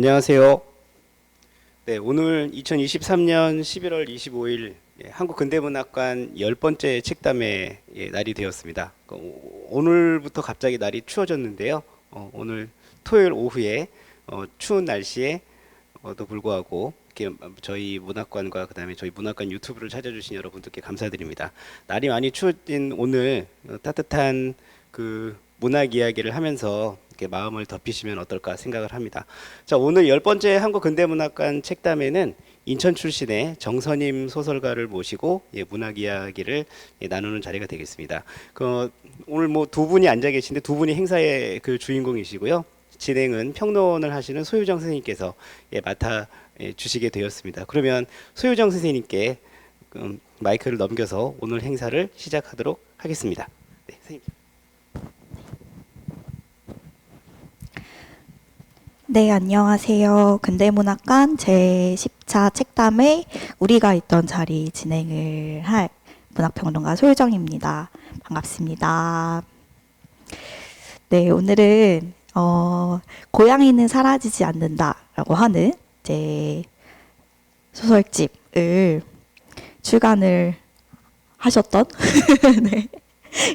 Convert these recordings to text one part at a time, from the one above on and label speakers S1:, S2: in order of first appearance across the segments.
S1: 안녕하세요. 네, 오늘 2023년 11월 25일 한국근대문학관 10번째 책담의 날이 되었습니다. 오늘부터 갑자기 날이 추워졌는데요. 오늘 토요일 오후에 추운 날씨에 도 불구하고 이렇게 저희 문학관과 그다음에 저희 문학관 유튜브를 찾아주신 여러분들께 감사드립니다. 날이 많이 추워진 오늘 따뜻한 그 문학 이야기를 하면서 이렇게 마음을 덮이시면 어떨까 생각을 합니다. 자, 오늘 10번째 한국근대문학관 책담에는 인천 출신의 정선임 소설가를 모시고 문학 이야기를 나누는 자리가 되겠습니다. 오늘 뭐 두 분이 앉아 계신데 두 분이 행사의 그 주인공이시고요. 진행은 평론을 하시는 소유정 선생님께서 맡아 주시게 되었습니다. 그러면 소유정 선생님께 마이크를 넘겨서 오늘 행사를 시작하도록 하겠습니다. 네, 선생님.
S2: 네, 안녕하세요. 근대문학관 제10차 책담회 우리가 있던 자리 진행을 할 문학평론가 소유정입니다. 반갑습니다. 네, 오늘은 고양이는 사라지지 않는다라고 하는 제 소설집을 출간을 하셨던 네.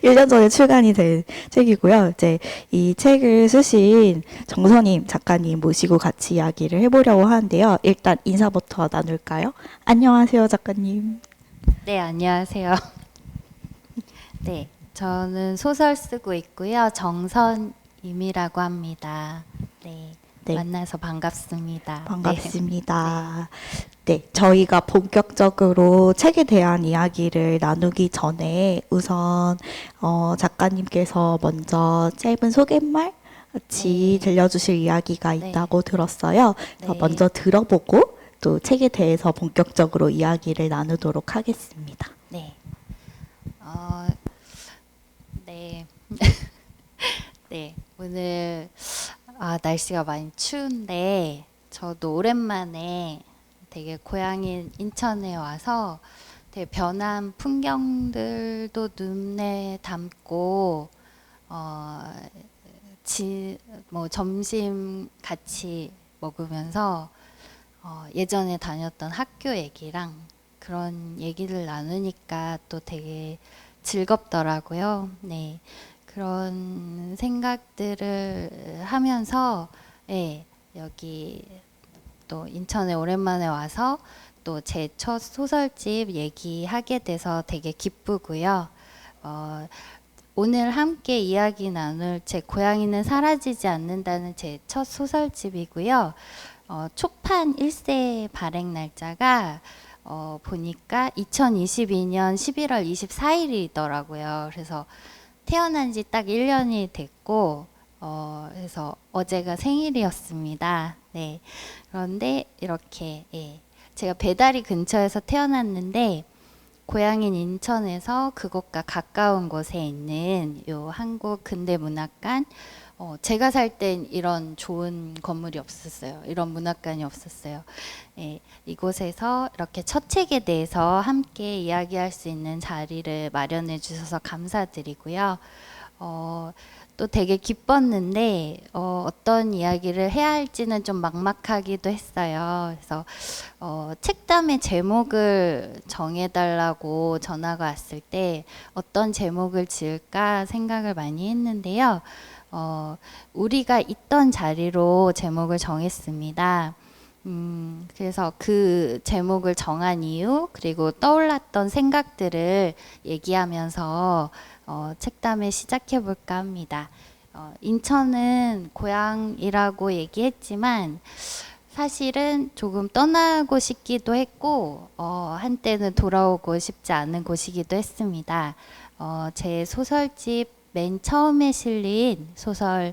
S2: 1년 전에 출간이 된 책이고요. 이제 이 책을 쓰신 정선임 작가님 모시고 같이 이야기를 해보려고 하는데요. 일단 인사부터 나눌까요? 안녕하세요, 작가님.
S3: 네, 안녕하세요. 네, 저는 소설 쓰고 있고요. 정선임이라고 합니다. 네,
S2: 네.
S3: 만나서 반갑습니다.
S2: 반갑습니다. 네, 저희가 본격적으로 책에 대한 이야기를 나누기 전에 우선 작가님께서 먼저 짧은 소개말 같이 들려주실 이야기가 있다고 들었어요. 그래서
S3: 네.
S2: 먼저 들어보고 또 책에 대해서 본격적으로 이야기를 나누도록 하겠습니다.
S3: 네. 네. 네, 오늘 날씨가 많이 추운데 저도 오랜만에 되게 고향인 인천에 와서 되게 변한 풍경들도 눈에 담고 뭐 점심 같이 먹으면서 예전에 다녔던 학교 얘기랑 그런 얘기를 나누니까 또 되게 즐겁더라고요. 네, 그런 생각들을 하면서 여기 또 인천에 오랜만에 와서 또 제 첫 소설집 얘기하게 돼서 되게 기쁘고요. 오늘 함께 이야기 나눌 제 고양이는 사라지지 않는다는 제 첫 소설집이고요. 초판 1세 발행 날짜가 보니까 2022년 11월 24일이더라고요. 그래서 태어난 지 딱 1년이 됐고 그래서 어제가 생일이었습니다. 네. 그런데 이렇게 제가 배다리 근처에서 태어났는데 고향인 인천에서 그곳과 가까운 곳에 있는 요 한국근대문학관 제가 살 땐 이런 좋은 건물이 없었어요. 이런 문학관이 없었어요. 이곳에서 이렇게 첫 책에 대해서 함께 이야기할 수 있는 자리를 마련해 주셔서 감사드리고요. 또 되게 기뻤는데 어떤 이야기를 해야 할지는 좀 막막하기도 했어요. 그래서 책담의 제목을 정해달라고 전화가 왔을 때 어떤 제목을 지을까 생각을 많이 했는데요. 우리가 있던 자리로 제목을 정했습니다. 그래서 그 제목을 정한 이유 그리고 떠올랐던 생각들을 얘기하면서 책담을 시작해 볼까 합니다. 인천은 고향이라고 얘기했지만 사실은 조금 떠나고 싶기도 했고 한때는 돌아오고 싶지 않은 곳이기도 했습니다. 제 소설집 맨 처음에 실린 소설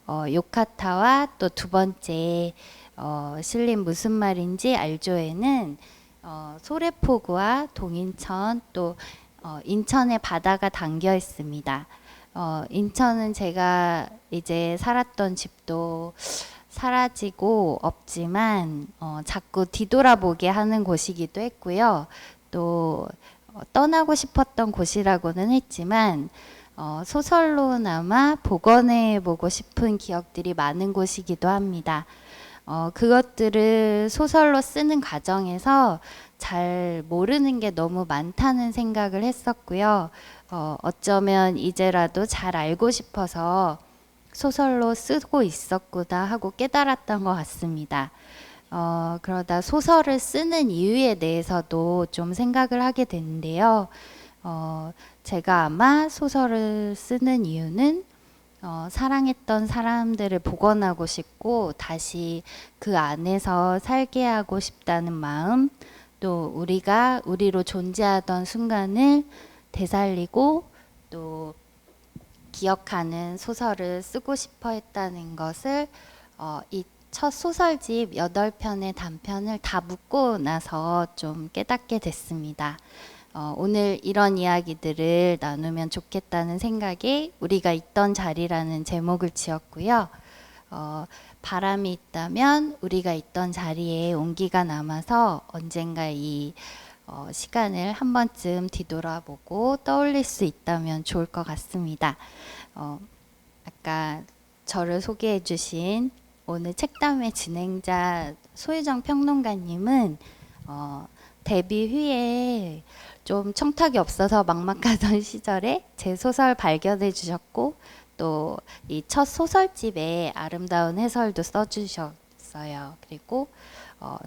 S3: 요카타와 또 두 번째 실린 무슨 말인지 알죠에는 소래포구와 동인천 또 인천의 바다가 담겨 있습니다. 인천은 제가 이제 살았던 집도 사라지고 없지만 자꾸 뒤돌아보게 하는 곳이기도 했고요. 또 떠나고 싶었던 곳이라고는 했지만 소설로나마 복원해 보고 싶은 기억들이 많은 곳이기도 합니다. 그것들을 소설로 쓰는 과정에서 잘 모르는 게 너무 많다는 생각을 했었고요. 어쩌면 이제라도 잘 알고 싶어서 소설로 쓰고 있었구나 하고 깨달았던 것 같습니다. 그러다 소설을 쓰는 이유에 대해서도 좀 생각을 하게 됐는데요. 제가 아마 소설을 쓰는 이유는 사랑했던 사람들을 복원하고 싶고 다시 그 안에서 살게 하고 싶다는 마음, 또 우리가 우리로 존재하던 순간을 되살리고 또 기억하는 소설을 쓰고 싶어 했다는 것을 이 첫 소설집 8편의 단편을 다 묻고 나서 좀 깨닫게 됐습니다. 오늘 이런 이야기들을 나누면 좋겠다는 생각에 우리가 있던 자리라는 제목을 지었고요. 바람이 있다면 우리가 있던 자리에 온기가 남아서 언젠가 이 시간을 한 번쯤 뒤돌아보고 떠올릴 수 있다면 좋을 것 같습니다. 아까 저를 소개해 주신 오늘 책담의 진행자 소유정 평론가님은 데뷔 후에 좀 청탁이 없어서 막막하던 시절에 제 소설 발견해 주셨고 또 이 첫 소설집에 아름다운 해설도 써주셨어요. 그리고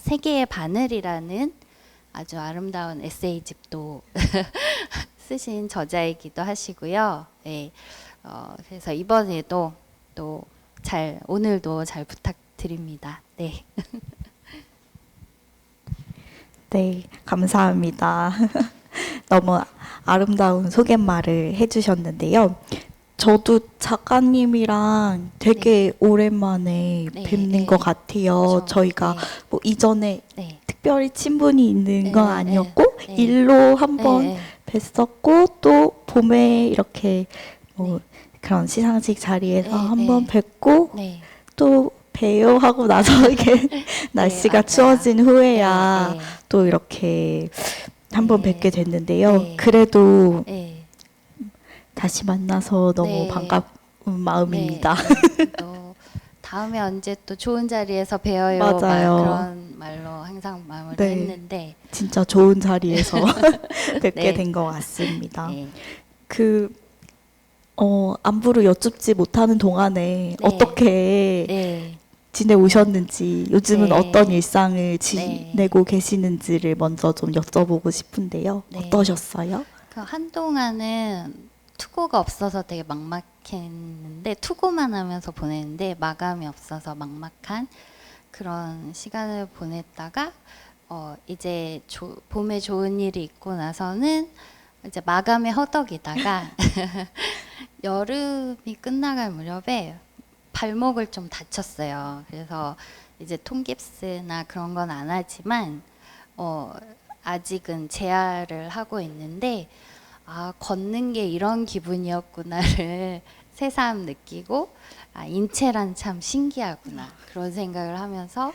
S3: 세계의 바늘이라는 아주 아름다운 에세이집도 쓰신 저자이기도 하시고요. 네, 그래서 이번에도 또 오늘도 잘 부탁드립니다. 네.
S2: 네, 감사합니다. 너무 아름다운 소개말을 해주셨는데요. 저도 작가님이랑 되게 오랜만에
S3: 네,
S2: 뵙는
S3: 네.
S2: 것 같아요.
S3: 그렇죠.
S2: 저희가
S3: 네.
S2: 뭐 이전에
S3: 네.
S2: 특별히 친분이 있는
S3: 네,
S2: 건
S3: 네,
S2: 아니었고
S3: 네.
S2: 일로 한번
S3: 네,
S2: 뵀었고 또 봄에 이렇게 뭐 그런 시상식 자리에서
S3: 네,
S2: 한번
S3: 네.
S2: 뵙고
S3: 네.
S2: 또 봬요 하고 나서 이게 날씨가
S3: 맞아요.
S2: 추워진 후에야
S3: 네, 네.
S2: 또 이렇게 한번
S3: 네.
S2: 뵙게 됐는데요.
S3: 네.
S2: 그래도
S3: 네.
S2: 다시 만나서 너무
S3: 네.
S2: 반가운 마음입니다.
S3: 네. 또 다음에 언제 또 좋은 자리에서 뵈어요.
S2: 맞아요.
S3: 그런 말로 항상 마무리
S2: 네.
S3: 했는데
S2: 진짜 좋은 자리에서 뵙게
S3: 네.
S2: 된 것 같습니다.
S3: 네.
S2: 안부를 여쭙지 못하는 동안에
S3: 네.
S2: 어떻게
S3: 네.
S2: 지내오셨는지, 요즘은
S3: 네.
S2: 어떤 일상을 지내고 계시는지를 먼저 좀 여쭤보고 싶은데요.
S3: 네.
S2: 어떠셨어요?
S3: 한동안은 투고가 없어서 되게 막막했는데 투고만 하면서 보냈는데 마감이 없어서 막막한 그런 시간을 보냈다가 이제 봄에 좋은 일이 있고 나서는 이제 마감에 허덕이다가 여름이 끝나갈 무렵에 발목을 좀 다쳤어요. 그래서 이제 통깁스나 그런 건 안 하지만 아직은 재활을 하고 있는데 걷는 게 이런 기분이었구나를 새삼 느끼고 인체란 참 신기하구나 그런 생각을 하면서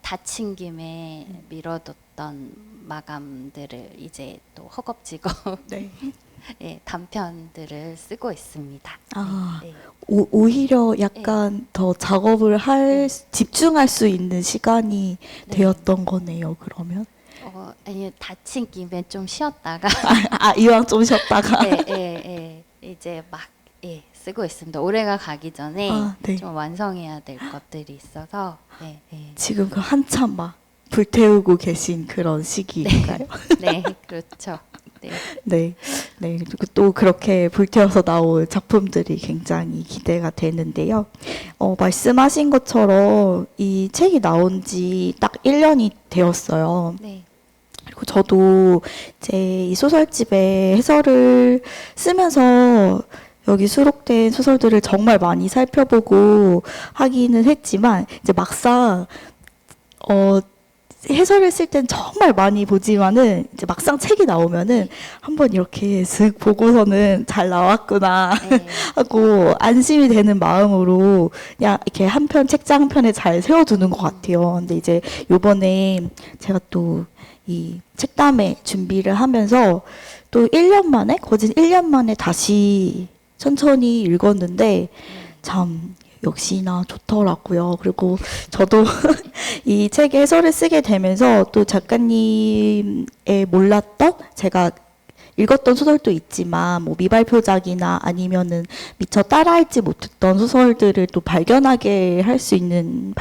S3: 다친 김에 미뤄뒀던 마감들을 이제 또 허겁지겁
S2: 네.
S3: 예, 단편들을 쓰고 있습니다. 네.
S2: 오히려 약간 더 작업을 집중할 수 있는 시간이
S3: 네.
S2: 되었던 거네요, 그러면.
S3: 아니 다친 김에 좀 쉬었다가
S2: 이왕 좀 쉬었다가.
S3: 이제 막 쓰고 있습니다. 올해가 가기 전에
S2: 네.
S3: 좀 완성해야 될 것들이 있어서
S2: 지금 한참 막 불태우고 계신 그런 시기인가요?
S3: 네, 그렇죠. 네.
S2: 네. 네. 그리고 또 그렇게 불태워서 나올 작품들이 굉장히 기대가 되는데요. 말씀하신 것처럼 이 책이 나온 지 딱 1년이 되었어요.
S3: 네.
S2: 그리고 저도 이제 이 소설집의 해설을 쓰면서 여기 수록된 소설들을 정말 많이 살펴보고 하기는 했지만 이제 막상 해설을 쓸 땐 정말 많이 보지만은 이제 막상 책이 나오면은 한번 이렇게 슥 보고서는 잘 나왔구나 하고 안심이 되는 마음으로 그냥 이렇게 한 편 책장 한 편에 잘 세워두는 것 같아요. 근데 이제 요번에 제가 또 이 책담회 준비를 하면서 또 1년 만에 거진 1년 만에 다시 천천히 읽었는데 참 역시나 좋더라고요. 그리고 저도 이 책의 해설을 쓰게 되면서 또 작가님의 몰랐던 제가 읽었던 소설도 있지만 뭐 미발표작이나 아니면은 미처 따라하지 못했던 소설들을 또 발견할 수 있는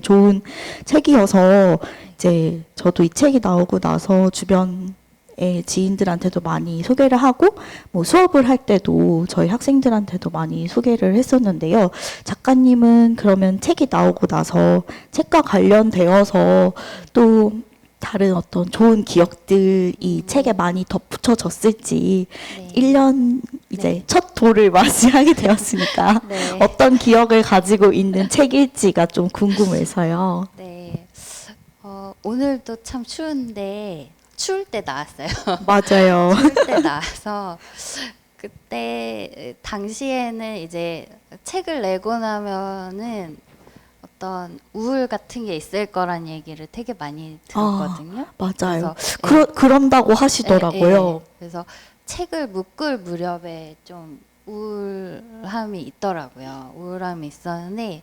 S2: 좋은 책이어서 이제 저도 이 책이 나오고 나서 주변의 지인들한테도 많이 소개를 하고 뭐 수업을 할 때도 저희 학생들한테도 많이 소개를 했었는데요. 작가님은 그러면 책이 나오고 나서 책과 관련되어서 또 다른 어떤 좋은 기억들이 책에 많이 덧붙여졌을지
S3: 네.
S2: 1년 이제
S3: 네.
S2: 첫 도를 맞이하게 되었으니까
S3: 네.
S2: 어떤 기억을 가지고 있는 책일지가 좀 궁금해서요.
S3: 네. 오늘도 참 추운데 추울 때 나왔어요.
S2: 맞아요.
S3: 추울 때 나와서 그때 당시에는 이제 책을 내고 나면은 어떤 우울 같은 게 있을 거란 얘기를 되게 많이 들었거든요.
S2: 맞아요.
S3: 그래서,
S2: 그런다고 하시더라고요.
S3: 그래서 책을 묶을 무렵에 좀 우울함이 있더라고요. 우울함이 있었는데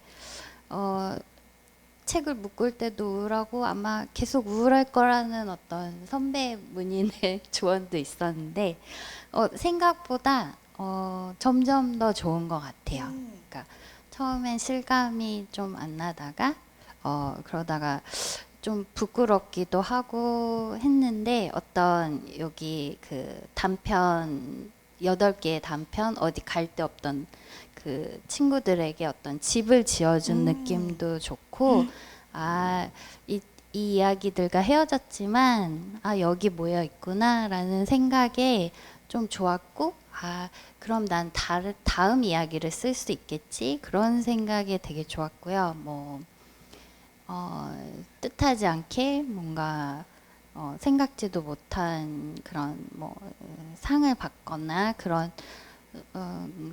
S3: 책을 묶을 때도 우울하고 아마 계속 우울할 거라는 어떤 선배 문인의 조언도 있었는데 생각보다 점점 더 좋은 것 같아요. 그러니까 처음엔 실감이 좀 안 나다가 그러다가 좀 부끄럽기도 하고 했는데 어떤 여기 그 단편 8개의 단편 어디 갈 데 없던 그 친구들에게 어떤 집을 지어준 느낌도 좋고 이 이야기들과 헤어졌지만 여기 모여 있구나라는 생각에 좀 좋았고 그럼 난 다음 이야기를 쓸 수 있겠지 그런 생각에 되게 좋았고요. 뭐 뜻하지 않게 뭔가 생각지도 못한 그런 뭐 상을 받거나 그런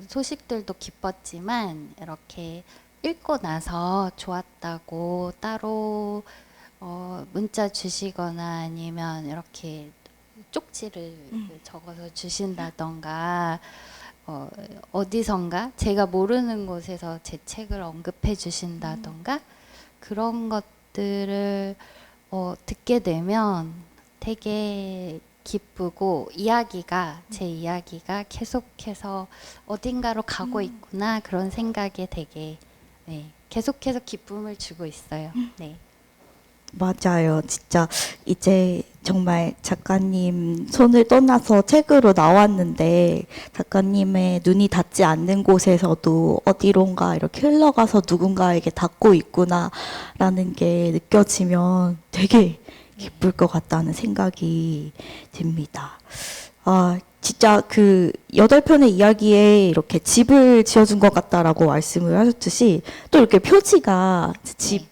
S3: 소식들도 기뻤지만 이렇게 읽고 나서 좋았다고 따로 문자 주시거나 아니면 이렇게 쪽지를 적어서 주신다던가 어디선가 제가 모르는 곳에서 제 책을 언급해 주신다던가 그런 것들을 듣게 되면 되게 기쁘고 제 이야기가 계속해서 어딘가로 가고 있구나 그런 생각에 되게 계속해서 기쁨을 주고 있어요. 네.
S2: 맞아요. 진짜 이제 정말 작가님 손을 떠나서 책으로 나왔는데 작가님의 눈이 닿지 않는 곳에서도 어디론가 이렇게 흘러가서 누군가에게 닿고 있구나라는 게 느껴지면 되게 기쁠 것 같다는 생각이 듭니다. 진짜 그 8편의 이야기에 이렇게 집을 지어준 것 같다라고 말씀을 하셨듯이 또 이렇게 표지가 집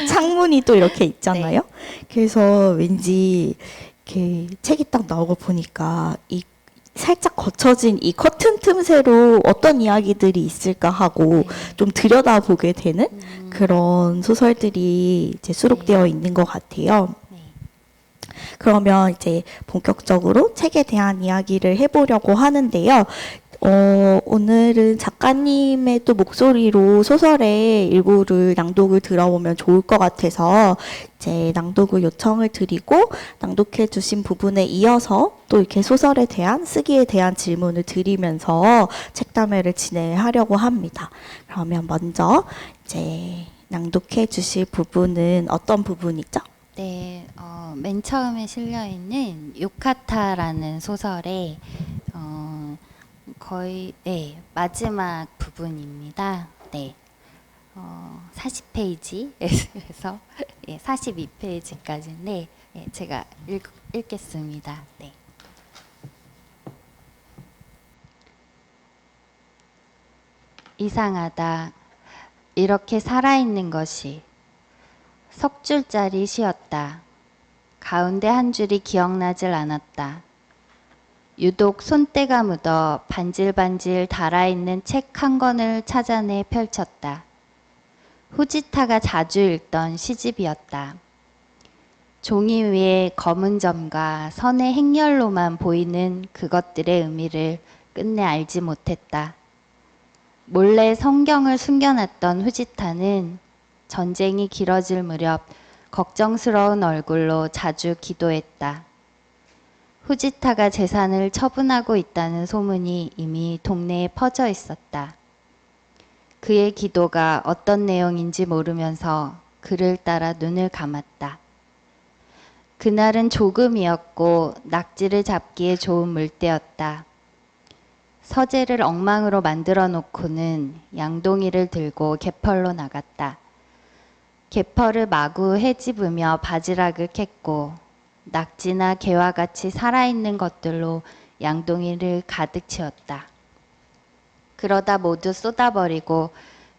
S2: 창문이 또 이렇게 있잖아요. 그래서 왠지 이렇게 책이 딱 나오고 보니까 이 살짝 거쳐진 이 커튼 틈새로 어떤 이야기들이 있을까 하고 좀 들여다보게 되는 그런 소설들이 이제 수록되어 있는 것 같아요. 그러면 이제 본격적으로 책에 대한 이야기를 해보려고 하는데요. 오늘은 작가님의 또 목소리로 소설의 일부를 낭독을 들어보면 좋을 것 같아서 이제 낭독을 요청을 드리고 낭독해 주신 부분에 이어서 또 이렇게 소설에 대한 쓰기에 대한 질문을 드리면서 책담회를 진행하려고 합니다. 그러면 먼저 이제 낭독해 주실 부분은 어떤 부분이죠?
S3: 네, 맨 처음에 실려 있는 요카타라는 소설에 거의 마지막 부분입니다. 네, 40페이지에서 42페이지까지인데 제가 읽겠습니다. 네. 이상하다. 이렇게 살아있는 것이. 석 줄짜리 시였다. 가운데 한 줄이 기억나질 않았다. 유독 손때가 묻어 반질반질 달아있는 책 한 권을 찾아내 펼쳤다. 후지타가 자주 읽던 시집이었다. 종이 위에 검은 점과 선의 행렬로만 보이는 그것들의 의미를 끝내 알지 못했다. 몰래 성경을 숨겨놨던 후지타는 전쟁이 길어질 무렵 걱정스러운 얼굴로 자주 기도했다. 후지타가 재산을 처분하고 있다는 소문이 이미 동네에 퍼져 있었다. 그의 기도가 어떤 내용인지 모르면서 그를 따라 눈을 감았다. 그날은 조금이었고 낙지를 잡기에 좋은 물때였다. 서재를 엉망으로 만들어 놓고는 양동이를 들고 갯벌로 나갔다. 갯벌을 마구 헤집으며 바지락을 캤고 낙지나 개와 같이 살아있는 것들로 양동이를 가득 채웠다. 그러다 모두 쏟아버리고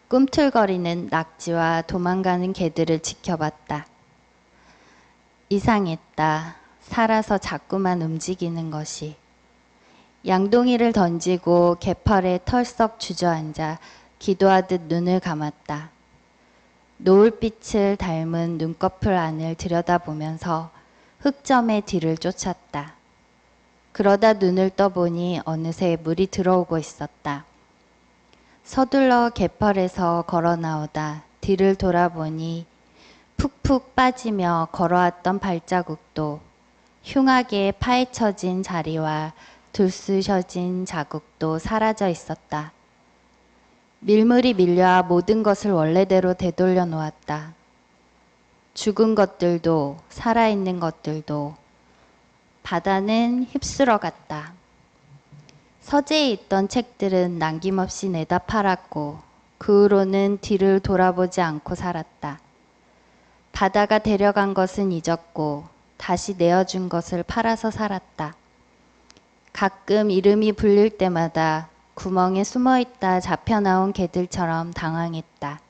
S3: 꿈틀거리는 낙지와 도망가는 개들을 지켜봤다. 이상했다. 살아서 자꾸만 움직이는 것이. 양동이를 던지고 갯벌에 털썩 주저앉아 기도하듯 눈을 감았다. 노을빛을 닮은 눈꺼풀 안을 들여다보면서 흑점의 뒤를 쫓았다. 그러다 눈을 떠보니 어느새 물이 들어오고 있었다. 서둘러 갯벌에서 걸어 나오다 뒤를 돌아보니 푹푹 빠지며 걸어왔던 발자국도 흉하게 파헤쳐진 자리와 들쑤셔진 자국도 사라져 있었다. 밀물이 밀려와 모든 것을 원래대로 되돌려 놓았다. 죽은 것들도 살아있는 것들도 바다는 휩쓸어 갔다. 서재에 있던 책들은 남김없이 내다 팔았고 그 후로는 뒤를 돌아보지 않고 살았다. 바다가 데려간 것은 잊었고 다시 내어준 것을 팔아서 살았다. 가끔 이름이 불릴 때마다 구멍에 숨어있다 잡혀나온 개들처럼 당황했다.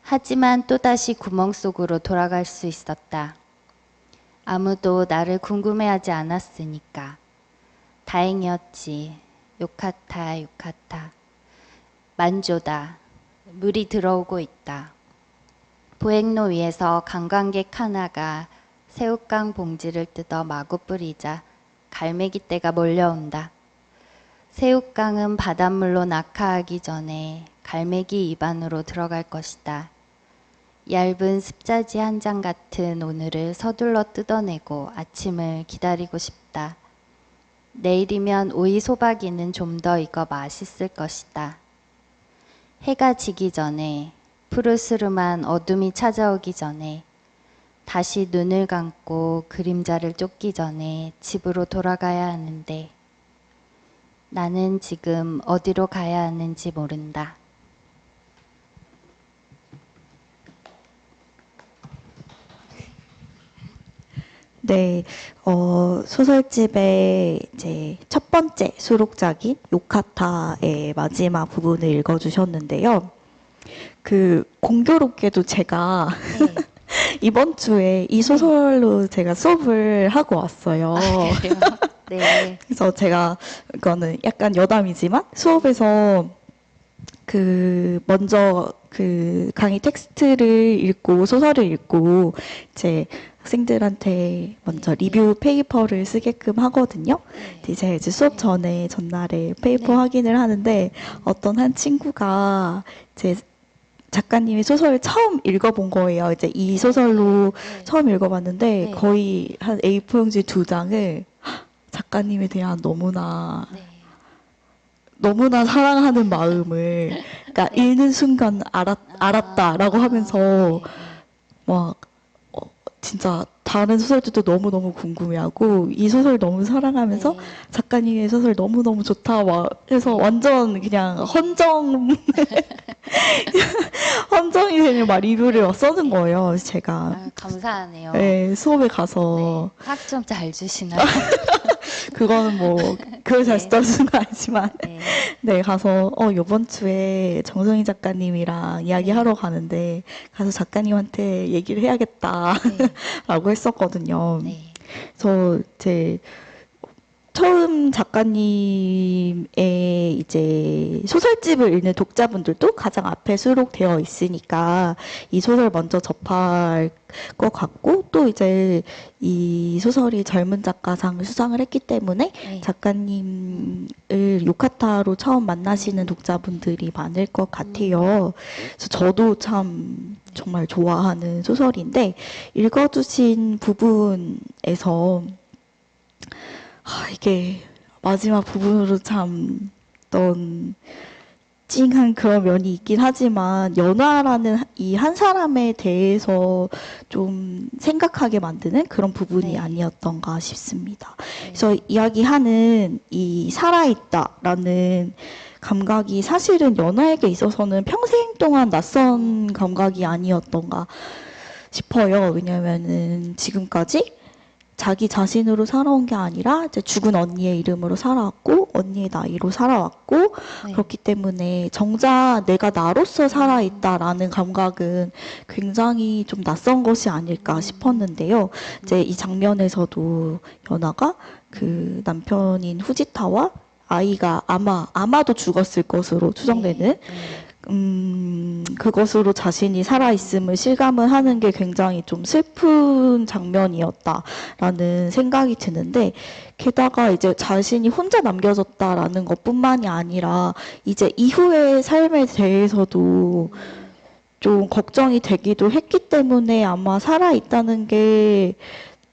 S3: 하지만 또다시 구멍 속으로 돌아갈 수 있었다. 아무도 나를 궁금해하지 않았으니까. 다행이었지. 요카타 요카타. 만조다. 물이 들어오고 있다. 보행로 위에서 관광객 하나가 새우깡 봉지를 뜯어 마구 뿌리자 갈매기떼가 몰려온다. 새우깡은 바닷물로 낙하하기 전에 갈매기 입 안으로 들어갈 것이다. 얇은 습자지 한 장 같은 오늘을 서둘러 뜯어내고 아침을 기다리고 싶다. 내일이면 오이 소박이는 좀 더 익어 맛있을 것이다. 해가 지기 전에, 푸르스름한 어둠이 찾아오기 전에, 다시 눈을 감고 그림자를 쫓기 전에 집으로 돌아가야 하는데 나는 지금 어디로 가야 하는지 모른다.
S2: 네, 소설집의 이제 첫 번째 수록작인 요카타의 마지막 부분을 읽어주셨는데요. 그 공교롭게도 제가
S3: 네.
S2: 이번 주에 이 소설로 제가 수업을 하고 왔어요.
S3: 그래요? 네.
S2: 그래서 제가 이거는 약간 여담이지만 수업에서 먼저 그 강의 텍스트를 읽고 소설을 읽고 이제 학생들한테 먼저 리뷰 페이퍼를 쓰게끔 하거든요. 근데 제가 이제 수업 전에 전날에 페이퍼
S3: 네.
S2: 확인을 하는데 어떤 한 친구가 제 작가님의 소설을 처음 읽어본 거예요. 이제 이 소설로
S3: 네.
S2: 처음 읽어봤는데
S3: 네.
S2: 거의 한 A4 용지 2장을 작가님에 대한 너무나
S3: 네.
S2: 사랑하는 마음을 그러니까 읽는 순간 알았다라고 하면서
S3: 네.
S2: 막 진짜 다른 소설들도 너무너무 궁금해하고 이 소설 너무 사랑하면서
S3: 네.
S2: 작가님의 소설 너무너무 좋다 막 해서 완전 그냥 헌정이 되는 막 리뷰를 막 써는 거예요. 그래서 제가
S3: 아, 감사하네요.
S2: 네, 수업에 가서
S3: 학점 잘 주시나요?
S2: 그거는 뭐 그걸 잘
S3: 네.
S2: 써주는 건 아니지만
S3: 네.
S2: 네 가서 요번 주에 정성희 작가님이랑 이야기하러 가는데 가서 작가님한테 얘기를 해야겠다
S3: 네.
S2: 라고 했었거든요.
S3: 네.
S2: 그래서 제 처음 작가님의 이제 소설집을 읽는 독자분들도 가장 앞에 수록되어 있으니까 이 소설 먼저 접할 것 같고, 또 이제 이 소설이 젊은 작가상을 수상을 했기 때문에
S3: 네.
S2: 작가님을 요카타로 처음 만나시는 독자분들이 많을 것 같아요. 그래서 저도 참 정말 좋아하는 소설인데, 읽어주신 부분에서 이게 마지막 부분으로 참 어떤 찡한 그런 면이 있긴 하지만, 연화라는 이 한 사람에 대해서 좀 생각하게 만드는 그런 부분이
S3: 네.
S2: 아니었던가 싶습니다.
S3: 네.
S2: 그래서 이야기하는 이 살아있다라는 감각이 사실은 연화에게 있어서는 평생 동안 낯선 감각이 아니었던가 싶어요. 왜냐면은 지금까지 자기 자신으로 살아온 게 아니라 이제 죽은 언니의 이름으로 살아왔고, 언니의 나이로 살아왔고,
S3: 네.
S2: 그렇기 때문에 정작 내가 나로서 살아있다라는 감각은 굉장히 좀 낯선 것이 아닐까 싶었는데요. 이제 이 장면에서도 연아가 그 남편인 후지타와 아이가 아마도 죽었을 것으로 추정되는
S3: 네.
S2: 그것으로 자신이 살아있음을 실감을 하는 게 굉장히 좀 슬픈 장면이었다라는 생각이 드는데, 게다가 이제 자신이 혼자 남겨졌다라는 것뿐만이 아니라 이제 이후의 삶에 대해서도 좀 걱정이 되기도 했기 때문에 아마 살아있다는 게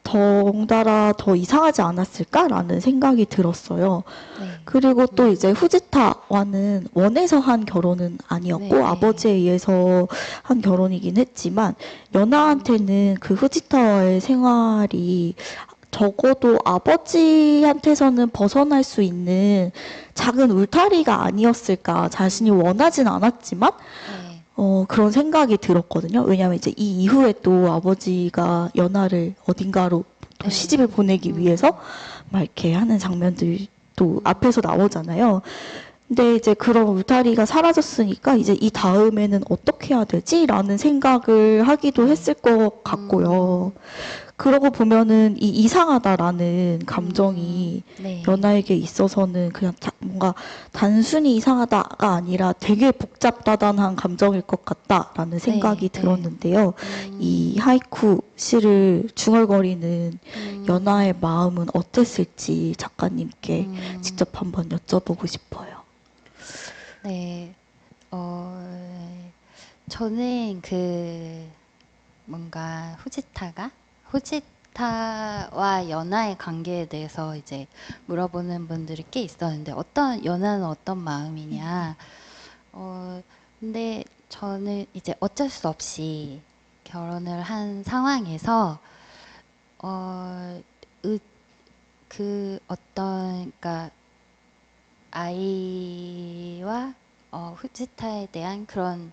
S2: 덩달아 더 이상하지 않았을까라는 생각이 들었어요.
S3: 네.
S2: 그리고 또 이제 후지타와는 원해서 한 결혼은 아니었고,
S3: 네.
S2: 아버지에 의해서 한 결혼이긴 했지만, 연하한테는 그 후지타와의 생활이 적어도 아버지한테서는 벗어날 수 있는 작은 울타리가 아니었을까. 자신이 원하진 않았지만
S3: 네.
S2: 그런 생각이 들었거든요. 왜냐하면 이제 이 이후에 또 아버지가 연하를 어딘가로 또
S3: 네.
S2: 시집을 보내기 위해서 막 이렇게 하는 장면들도 앞에서 나오잖아요. 근데 이제 그런 울타리가 사라졌으니까 이제 이 다음에는 어떻게 해야 되지? 라는 생각을 하기도 했을 것 같고요. 그러고 보면은 이 이상하다라는 감정이
S3: 네.
S2: 연하에게 있어서는 그냥 뭔가 단순히 이상하다가 아니라 되게 복잡다단한 감정일 것 같다라는 생각이
S3: 네.
S2: 들었는데요. 이 하이쿠 시를 중얼거리는
S3: 음.
S2: 연하의 마음은 어땠을지 작가님께
S3: 음.
S2: 직접 한번 여쭤보고 싶어요.
S3: 네. 저는 그 뭔가 후지타와 연하의 관계에 대해서 이제 물어보는 분들이 꽤 있었는데, 연하는 어떤 마음이냐. 근데 저는 이제 어쩔 수 없이 결혼을 한 상황에서 그러니까 아이와 후지타에 대한 그런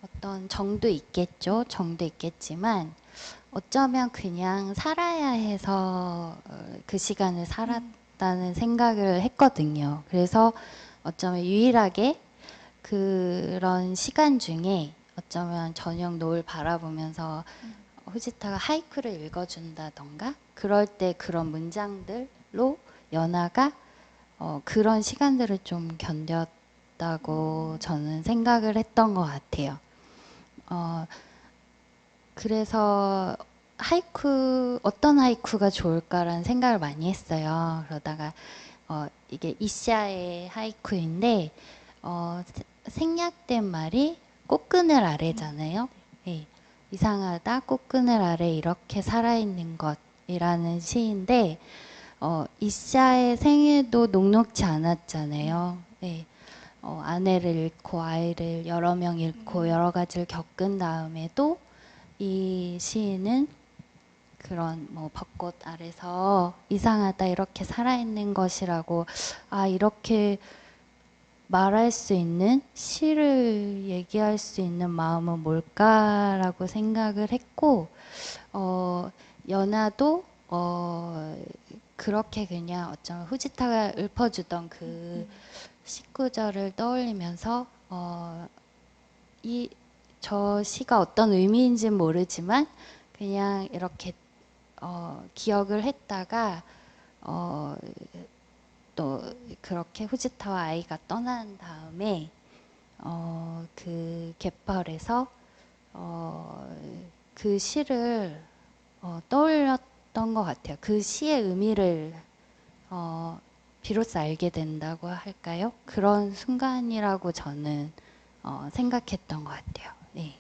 S3: 어떤 정도 있겠죠. 정도 있겠지만 어쩌면 그냥 살아야 해서 그 시간을 살았다는 생각을 했거든요. 그래서 어쩌면 유일하게 그런 시간 중에 어쩌면 저녁 노을 바라보면서 후지타가 하이쿠를 읽어준다던가 그럴 때 그런 문장들로 연아가 그런 시간들을 좀 견뎠다고 저는 생각을 했던 것 같아요. 그래서 어떤 하이쿠가 좋을까라는 생각을 많이 했어요. 그러다가 이게 이샤의 하이쿠인데 생략된 말이 꽃그늘 아래잖아요. 네. 이상하다, 꽃그늘 아래 이렇게 살아있는 것이라는 시인데 이샤의 생애도 녹록지 않았잖아요. 네. 아내를 잃고 아이를 여러 명 잃고 여러 가지를 겪은 다음에도 이 시인은 그런 뭐 벚꽃 아래서 이상하다 이렇게 살아있는 것이라고 이렇게 말할 수 있는 시를 얘기할 수 있는 마음은 뭘까라고 생각을 했고 연하도 그렇게 그냥 어쩌면 후지타가 읊어주던 그 19절을 떠올리면서 저 시가 어떤 의미인지는 모르지만 그냥 이렇게 기억을 했다가 또 그렇게 후지타와 아이가 떠난 다음에 그 갯벌에서 그 시를 떠올렸던 것 같아요. 그 시의 의미를 비로소 알게 된다고 할까요? 그런 순간이라고 저는 생각했던 것 같아요. 네.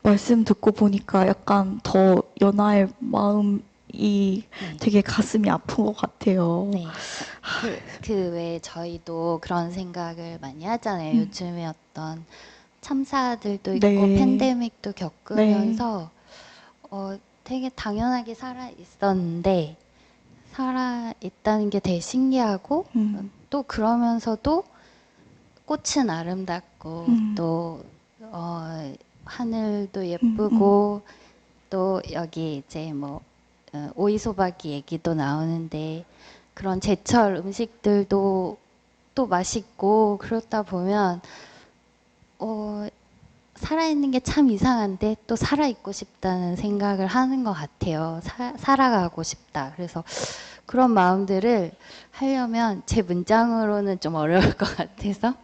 S2: 말씀 듣고 보니까 약간 더 연하의 마음이
S3: 네.
S2: 되게 가슴이 아픈 것 같아요.
S3: 네. 그 외에 저희도 그런 생각을 많이 하잖아요. 요즘에 어떤 참사들도 있고
S2: 네.
S3: 팬데믹도 겪으면서 되게 당연하게 살아 있었는데 살아 있다는 게 되게 신기하고 또 그러면서도 꽃은 아름답고 또 하늘도 예쁘고 또 여기 이제 뭐 오이소박이 얘기도 나오는데 그런 제철 음식들도 또 맛있고 그렇다 보면 살아있는 게 참 이상한데 또 살아있고 싶다는 생각을 하는 것 같아요. 살아가고 싶다. 그래서 그런 마음들을 하려면 제 문장으로는 좀 어려울 것 같아서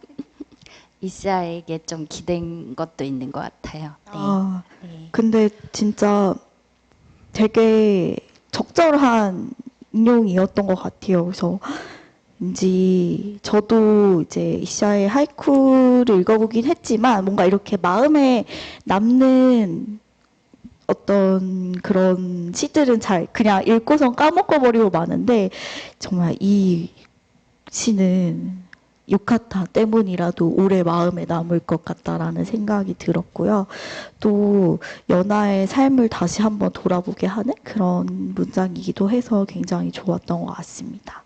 S3: 이시아에게 좀 기댄 것도 있는 것 같아요. 네.
S2: 아,
S3: 네.
S2: 근데 진짜 되게 적절한 인용이었던 것 같아요. 그래서 왠지 저도 이제 이샤의 하이쿠를 읽어보긴 했지만 뭔가 이렇게 마음에 남는 어떤 그런 시들은 잘 그냥 읽고선 까먹어버리고 마는데 정말 이 시는 유카타 때문이라도 오래 마음에 남을 것 같다라는 생각이 들었고요. 또 연하의 삶을 다시 한번 돌아보게 하는 그런 문장이기도 해서 굉장히 좋았던 것 같습니다.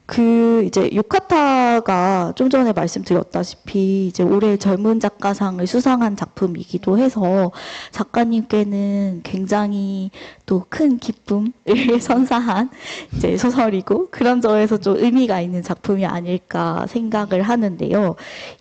S2: 그 이제 유카타가 좀 전에 말씀드렸다시피 이제 올해 젊은 작가상을 수상한 작품이기도 해서 작가님께는 굉장히 또 큰 기쁨을 선사한 이제 소설이고 그런 점에서 좀 의미가 있는 작품이 아닐까 생각을 하는데요.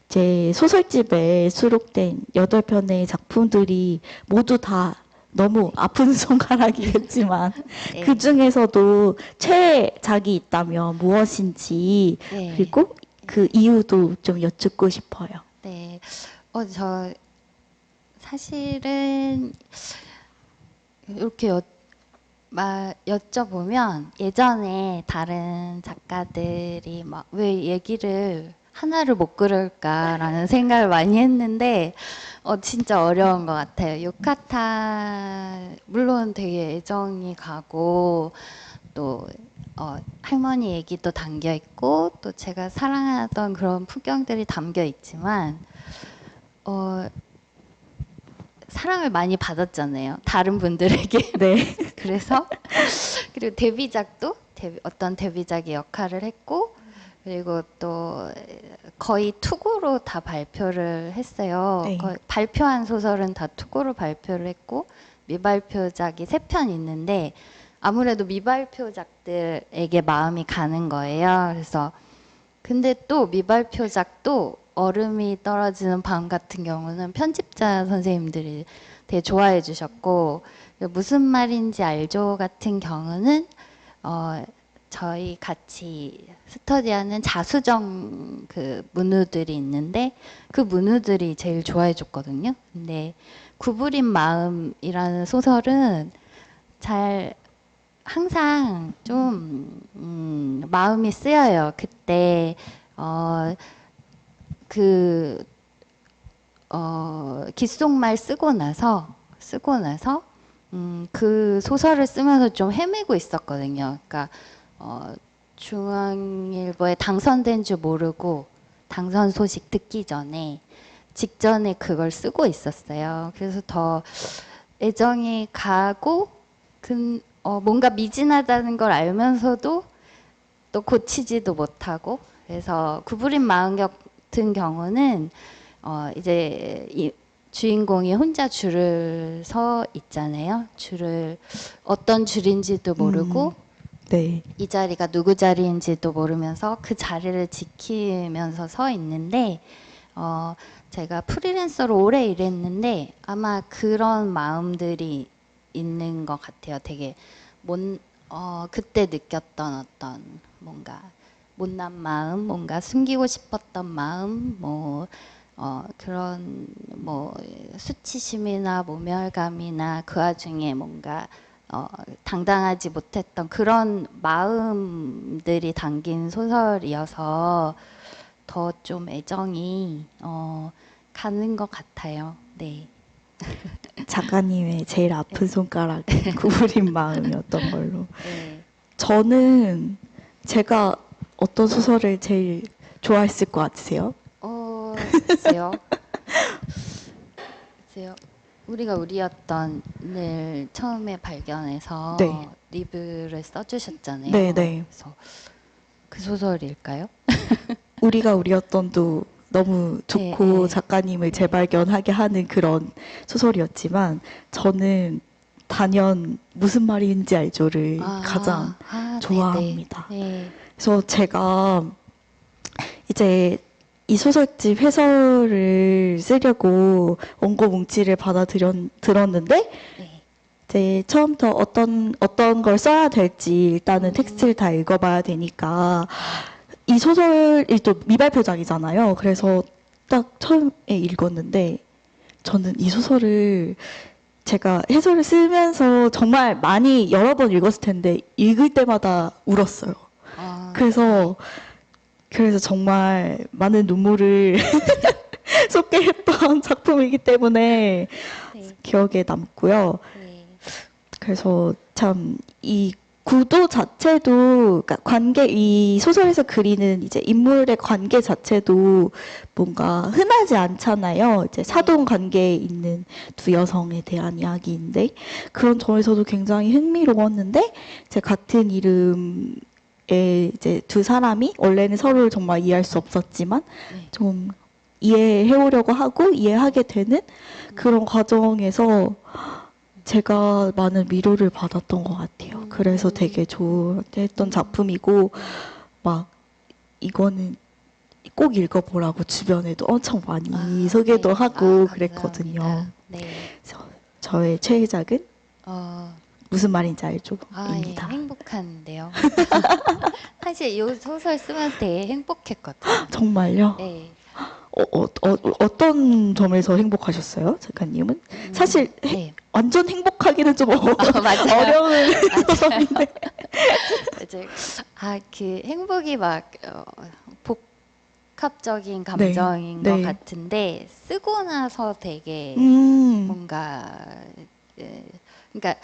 S2: 이제 소설집에 수록된 8편의 작품들이 모두 다 너무 아픈 손가락이겠지만
S3: 네.
S2: 그 중에서도 최애작이 있다면 무엇인지
S3: 네.
S2: 그리고 그 이유도 좀 여쭙고 싶어요.
S3: 네. 저 사실은 이렇게 여쭤보면 예전에 다른 작가들이 막 왜 얘기를 하나를 못 그럴까라는 생각을 많이 했는데 진짜 어려운 것 같아요. 요카타 물론 되게 애정이 가고 또 할머니 얘기도 담겨 있고 또 제가 사랑하던 그런 풍경들이 담겨 있지만 사랑을 많이 받았잖아요. 다른 분들에게.
S2: 네.
S3: 그래서 그리고 데뷔작도 어떤 데뷔작의 역할을 했고 그리고 또 거의 투고로 다 발표를 했어요.
S2: 네.
S3: 거의 발표한 소설은 다 투고로 발표를 했고 미발표작이 3편 있는데 아무래도 미발표작들에게 마음이 가는 거예요. 그래서 근데 또 미발표작도 얼음이 떨어지는 밤 같은 경우는 편집자 선생님들이 되게 좋아해 주셨고 무슨 말인지 알죠 같은 경우는 저희 같이 스터디하는 자수정 그 문우들이 있는데 그 문우들이 제일 좋아해 줬거든요. 근데 구부린 마음이라는 소설은 잘 항상 좀 마음이 쓰여요. 그때 그 귓속말 쓰고 나서 그 소설을 쓰면서 좀 헤매고 있었거든요. 그러니까 중앙일보에 당선된 줄 모르고 당선 소식 듣기 전에 직전에 그걸 쓰고 있었어요. 그래서 더 애정이 가고 뭔가 미진하다는 걸 알면서도 또 고치지도 못하고 그래서 구부린 마음 같은 경우는 이제 이 주인공이 혼자 줄을 서 있잖아요. 줄을 어떤 줄인지도 모르고
S2: 네.
S3: 이 자리가 누구 자리인지도 모르면서 그 자리를 지키면서 서 있는데 제가 프리랜서로 오래 일했는데 아마 그런 마음들이 있는 것 같아요. 되게 그때 느꼈던 어떤 뭔가 못난 마음, 뭔가 숨기고 싶었던 마음, 그런 수치심이나 모멸감이나 그 와중에 뭔가 당당하지 못했던 그런 마음들이 담긴 소설이어서 더 좀 애정이 가는 것 같아요. 네.
S2: 작가님의 제일 아픈 손가락은 구부린 마음이었던 걸로.
S3: 네.
S2: 저는 제가 어떤 소설을 제일 좋아했을 것 같으세요?
S3: 글쎄요. 글쎄요. 우리가 우리였던을 처음에 발견해서
S2: 네.
S3: 리뷰를 써주셨잖아요.
S2: 네, 네.
S3: 그래서 그 소설일까요?
S2: 우리가 우리였던도 너무 좋고
S3: 네, 네.
S2: 작가님을 재발견하게 하는 그런 소설이었지만 저는 단연 무슨 말인지 알죠를 가장 좋아합니다.
S3: 네네. 네.
S2: 그래서 제가 이제 이 소설집 해설을 쓰려고 원고 뭉치를 들었는데
S3: 네.
S2: 이제 처음부터 어떤 걸 써야 될지 일단은 텍스트를 다 읽어봐야 되니까 이 소설이 또 미발표작이잖아요. 그래서 딱 처음에 읽었는데 저는 이 소설을 제가 해설을 쓰면서 정말 많이 여러 번 읽었을 텐데 읽을 때마다 울었어요. 그래서 정말 많은 눈물을 쏟게 했던 작품이기 때문에
S3: 네.
S2: 기억에 남고요.
S3: 네.
S2: 그래서 참 이 구도 자체도 그러니까 이 소설에서 그리는 이제 인물의 관계 자체도 뭔가 흔하지 않잖아요. 이제 사돈 관계에 있는 두 여성에 대한 이야기인데 그런 점에서도 굉장히 흥미로웠는데 이제 같은 이름의 이제 두 사람이 원래는 서로를 정말 이해할 수 없었지만
S3: 네.
S2: 좀 이해해오려고 하고 이해하게 되는 그런 과정에서 제가 많은 위로를 받았던 것 같아요. 그래서 되게 좋아했던 작품이고 막 이거는 꼭 읽어보라고 주변에도 엄청 많이 소개도
S3: 네.
S2: 하고
S3: 감사합니다.
S2: 그랬거든요.
S3: 네.
S2: 그래서 저의 최애작은
S3: 어,
S2: 무슨 말인지 알죠?
S3: 예,
S2: 입니다.
S3: 행복한데요. 사실 이 소설 쓰면서 되게 행복했거든요.
S2: 정말요?
S3: 네.
S2: 어떤 점에서 행복하셨어요, 작가님은? 사실
S3: 네.
S2: 완전 행복하기는 좀
S3: 맞아요.
S2: 어려운 소설인데.
S3: 이제 그 행복이 막 복합적인 감정인
S2: 네.
S3: 것
S2: 네.
S3: 같은데 쓰고 나서 되게
S2: 음.
S3: 뭔가 그러니까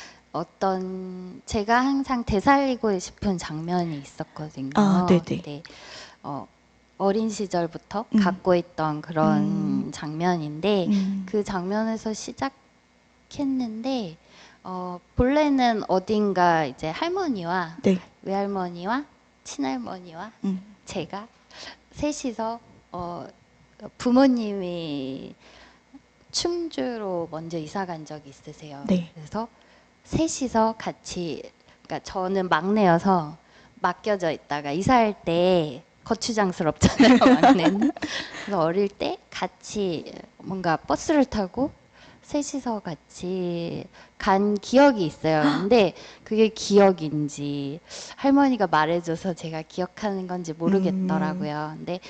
S3: 제가 항상 되살리고 싶은 장면이 있었거든요.
S2: 네네.
S3: 근데 어린 시절부터
S2: 음.
S3: 갖고 있던 그런 장면인데 그 장면에서 시작했는데 본래는 어딘가 이제 할머니와
S2: 네.
S3: 외할머니와 친할머니와 제가 셋이서 부모님이 충주로 먼저 이사 간 적이 있으세요.
S2: 네.
S3: 그래서 셋이서 같이, 그러니까 저는 막내여서 맡겨져 있다가 이사할 때 거추장스럽잖아요, 막내는. 그래서 어릴 때 같이 뭔가 버스를 타고 셋이서 같이 간 기억이 있어요. 근데 그게 기억인지 할머니가 말해줘서 제가 기억하는 건지 모르겠더라고요. 근데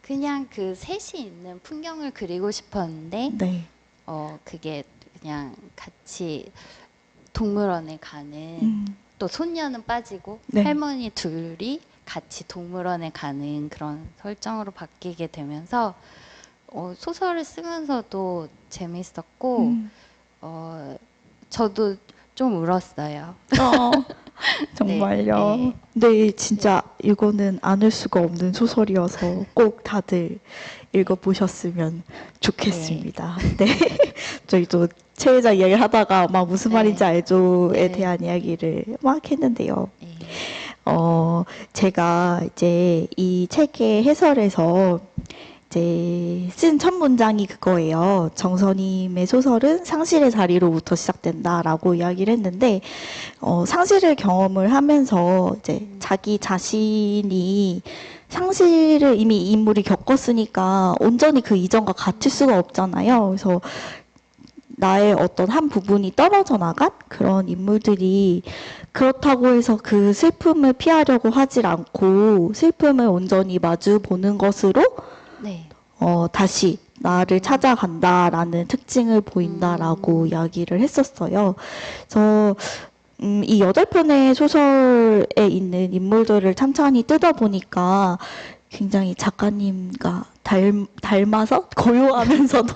S3: 그냥 그 셋이 있는 풍경을 그리고 싶었는데
S2: 네.
S3: 그게 그냥 같이 동물원에 가는 또 손녀는 빠지고
S2: 네.
S3: 할머니 둘이 같이 동물원에 가는 그런 설정으로 바뀌게 되면서 소설을 쓰면서도 재밌었고 저도 좀 울었어요.
S2: 정말요.
S3: 네.
S2: 네, 진짜 이거는 안 울 수가 없는 소설이어서 꼭 다들 읽어보셨으면 좋겠습니다. 네. 저희도 최애작 이야기를 하다가 막 무슨
S3: 네.
S2: 말인지 알죠에
S3: 네.
S2: 대한 이야기를 막 했는데요.
S3: 네.
S2: 제가 이제 이 책의 해설에서 이제 쓴 첫 문장이 그거예요. 정선임의 소설은 상실의 자리로부터 시작된다라고 이야기를 했는데, 상실을 경험을 하면서 이제 자기 자신이 상실을 이미 이 인물이 겪었으니까 온전히 그 이전과 같을 수가 없잖아요. 그래서 나의 어떤 한 부분이 떨어져 나간 그런 인물들이 그렇다고 해서 그 슬픔을 피하려고 하질 않고 슬픔을 온전히 마주 보는 것으로
S3: 네.
S2: 다시 나를 찾아간다라는 특징을 보인다라고 이야기를 했었어요. 그래서 이 8편의 소설에 있는 인물들을 찬찬히 뜯어보니까 굉장히 작가님과 닮아서 고요하면서도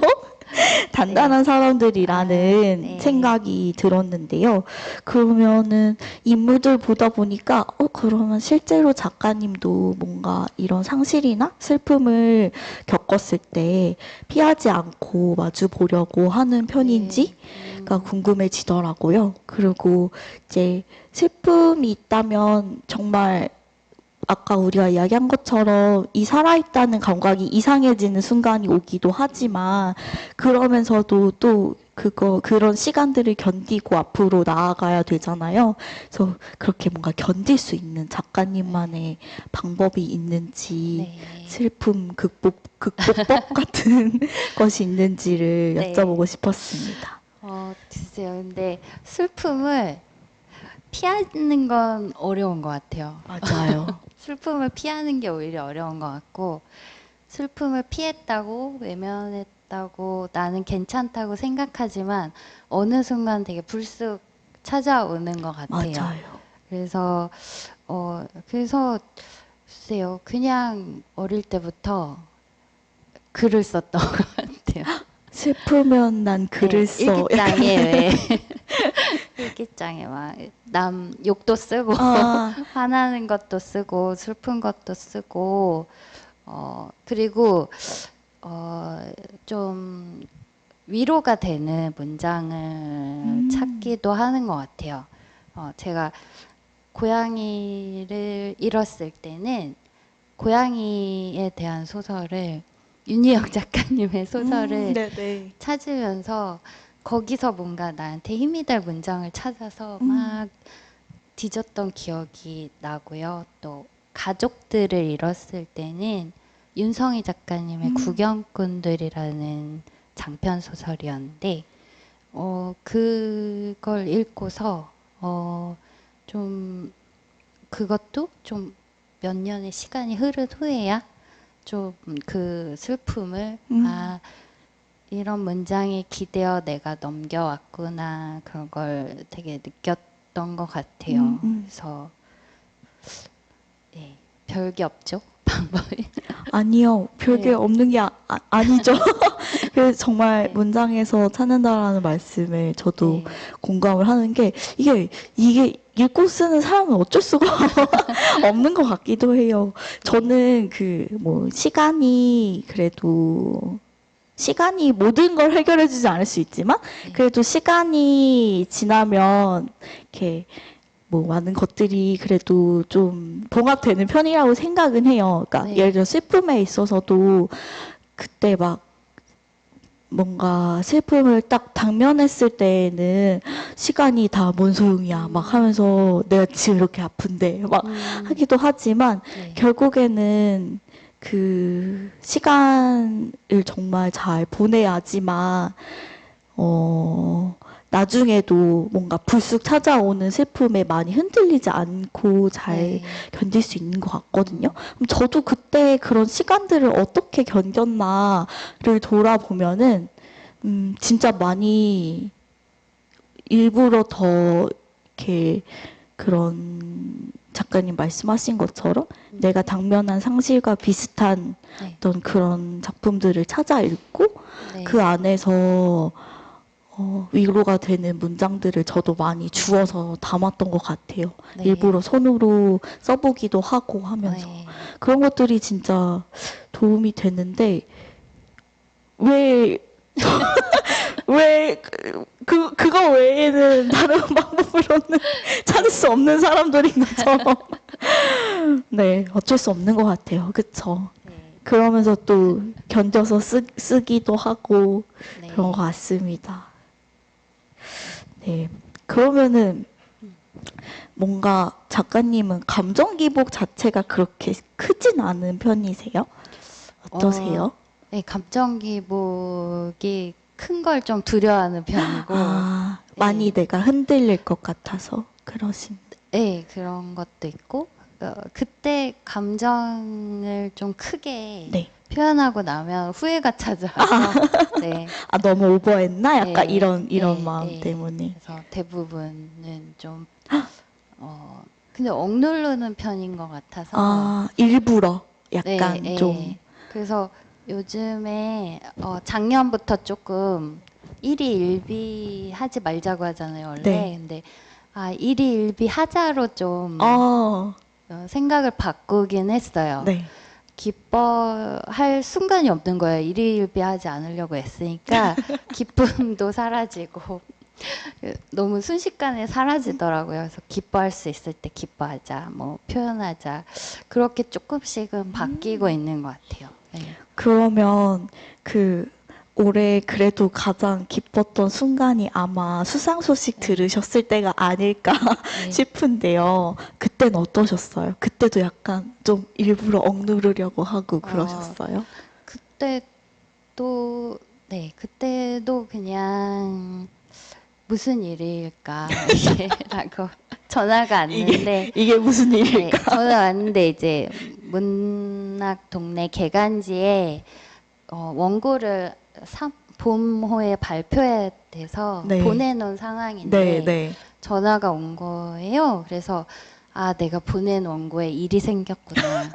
S2: 단단한 사람들이라는
S3: 네.
S2: 생각이 들었는데요. 그러면은 인물들 보다 보니까 그러면 실제로 작가님도 뭔가 이런 상실이나 슬픔을 겪었을 때 피하지 않고 마주 보려고 하는 편인지가 궁금해지더라고요. 그리고 이제 슬픔이 있다면 정말 아까 우리가 이야기한 것처럼 이 살아있다는 감각이 이상해지는 순간이 오기도 하지만 그러면서도 또 그런 시간들을 견디고 앞으로 나아가야 되잖아요. 그래서 그렇게 뭔가 견딜 수 있는 작가님만의 방법이 있는지
S3: 네.
S2: 슬픔 극복법 같은 것이 있는지를
S3: 네.
S2: 여쭤보고 싶었습니다.
S3: 글쎄요. 근데 슬픔을 피하는 건 어려운 것 같아요.
S2: 맞아요.
S3: 슬픔을 피하는 게 오히려 어려운 것 같고, 슬픔을 피했다고, 외면했다고, 나는 괜찮다고 생각하지만, 어느 순간 되게 불쑥 찾아오는 것 같아요.
S2: 맞아요.
S3: 그래서, 글쎄요. 그냥 어릴 때부터 글을 썼던 것 같아요.
S2: 슬프면 난 글을 써.
S3: 일기장에 왜 일기장에 막 남 욕도 쓰고 화나는 것도 쓰고 슬픈 것도 쓰고 그리고 좀 위로가 되는 문장을 찾기도 하는 것 같아요. 제가 고양이를 잃었을 때는 고양이에 대한 소설을 윤희영 작가님의 소설을
S2: 네네.
S3: 찾으면서 거기서 뭔가 나한테 힘이 될 문장을 찾아서 막 뒤졌던 기억이 나고요. 또 가족들을 잃었을 때는 윤성희 작가님의 구경꾼들이라는 장편 소설이었는데 그걸 읽고서 좀 그것도 좀 몇 년의 시간이 흐른 후에야 좀 그 슬픔을 이런 문장에 기대어 내가 넘겨왔구나 그런 걸 되게 느꼈던 것 같아요. 그래서 네, 별게 없죠 방법이.
S2: 아니요, 별게
S3: 네.
S2: 없는 게 아니죠. 그래서 정말
S3: 네.
S2: 문장에서 찾는다라는 말씀에 저도
S3: 네.
S2: 공감을 하는 게 이게 읽고 쓰는 사람은 어쩔 수가 없는 것 같기도 해요. 저는 시간이 그래도 시간이 모든 걸 해결해주지 않을 수 있지만
S3: 네.
S2: 그래도 시간이 지나면 이렇게 많은 것들이 그래도 좀 봉합되는 편이라고 생각은 해요. 그러니까
S3: 네.
S2: 예를 들어 슬픔에 있어서도 그때 막 뭔가 슬픔을 딱 당면했을 때에는 시간이 다 뭔 소용이야 막 하면서 내가 지금 이렇게 아픈데 막 하기도 하지만
S3: 네.
S2: 결국에는 그 시간을 정말 잘 보내야지만 나중에도 뭔가 불쑥 찾아오는 슬픔에 많이 흔들리지 않고 잘
S3: 네.
S2: 견딜 수 있는 것 같거든요. 그럼 저도 그때 그런 시간들을 어떻게 견뎠나를 돌아보면은 진짜 많이 일부러 더 이렇게 그런 작가님 말씀하신 것처럼 내가 당면한 상실과 비슷한
S3: 네.
S2: 어떤 그런 작품들을 찾아 읽고
S3: 네.
S2: 그 안에서 위로가 되는 문장들을 저도 많이 주워서 담았던 것 같아요.
S3: 네.
S2: 일부러 손으로 써보기도 하고 하면서
S3: 네.
S2: 그런 것들이 진짜 도움이 되는데 왜 왜 그거 외에는 다른 방법으로는 찾을 수 없는 사람들인 것처럼 네 어쩔 수 없는 것 같아요. 그쵸?
S3: 네.
S2: 그러면서 또 견뎌서 쓰기도 하고
S3: 네.
S2: 그런 것 같습니다. 네. 그러면은 뭔가 작가님은 감정 기복 자체가 그렇게 크진 않은 편이세요? 어떠세요?
S3: 네, 감정 기복이 큰 걸 좀 두려워하는 편이고,
S2: 많이
S3: 네.
S2: 내가 흔들릴 것 같아서 그러신.
S3: 네, 그런 것도 있고, 그때 감정을 좀 크게
S2: 네.
S3: 표현하고 나면 후회가 찾아와서, 네,
S2: 너무 오버했나? 약간
S3: 예,
S2: 이런
S3: 예,
S2: 마음
S3: 예.
S2: 때문에.
S3: 그래서 대부분은 좀, 근데 억누르는 편인 것 같아서,
S2: 일부러
S3: 네,
S2: 약간 좀.
S3: 예. 그래서 요즘에 작년부터 조금 일희일비 하지 말자고 하잖아요, 원래.
S2: 네.
S3: 근데 일희일비 하자로 좀
S2: 어,
S3: 생각을 바꾸긴 했어요.
S2: 네.
S3: 기뻐할 순간이 없는 거예요. 일희일비 하지 않으려고 했으니까 기쁨도 사라지고 너무 순식간에 사라지더라고요. 그래서 기뻐할 수 있을 때 기뻐하자, 뭐 표현하자. 그렇게 조금씩은 바뀌고 있는 것 같아요. 네.
S2: 그러면 올해 그래도 가장 기뻤던 순간이 아마 수상 소식
S3: 네.
S2: 들으셨을 때가 아닐까
S3: 네.
S2: 싶은데요. 그때는 어떠셨어요? 그때도 약간 좀 일부러 억누르려고 하고 그러셨어요?
S3: 그때도 네, 그때도 그냥 무슨 일일까 라고 전화가 왔는데
S2: 이게 무슨
S3: 네,
S2: 일일까?
S3: 전화 왔는데 이제 문학 동네 개간지에 원고를 봄호에 발표해야 돼서
S2: 네.
S3: 보내놓은
S2: 네,
S3: 상황인데
S2: 네.
S3: 전화가 온 거예요. 그래서 내가 보낸 원고에 일이 생겼구나.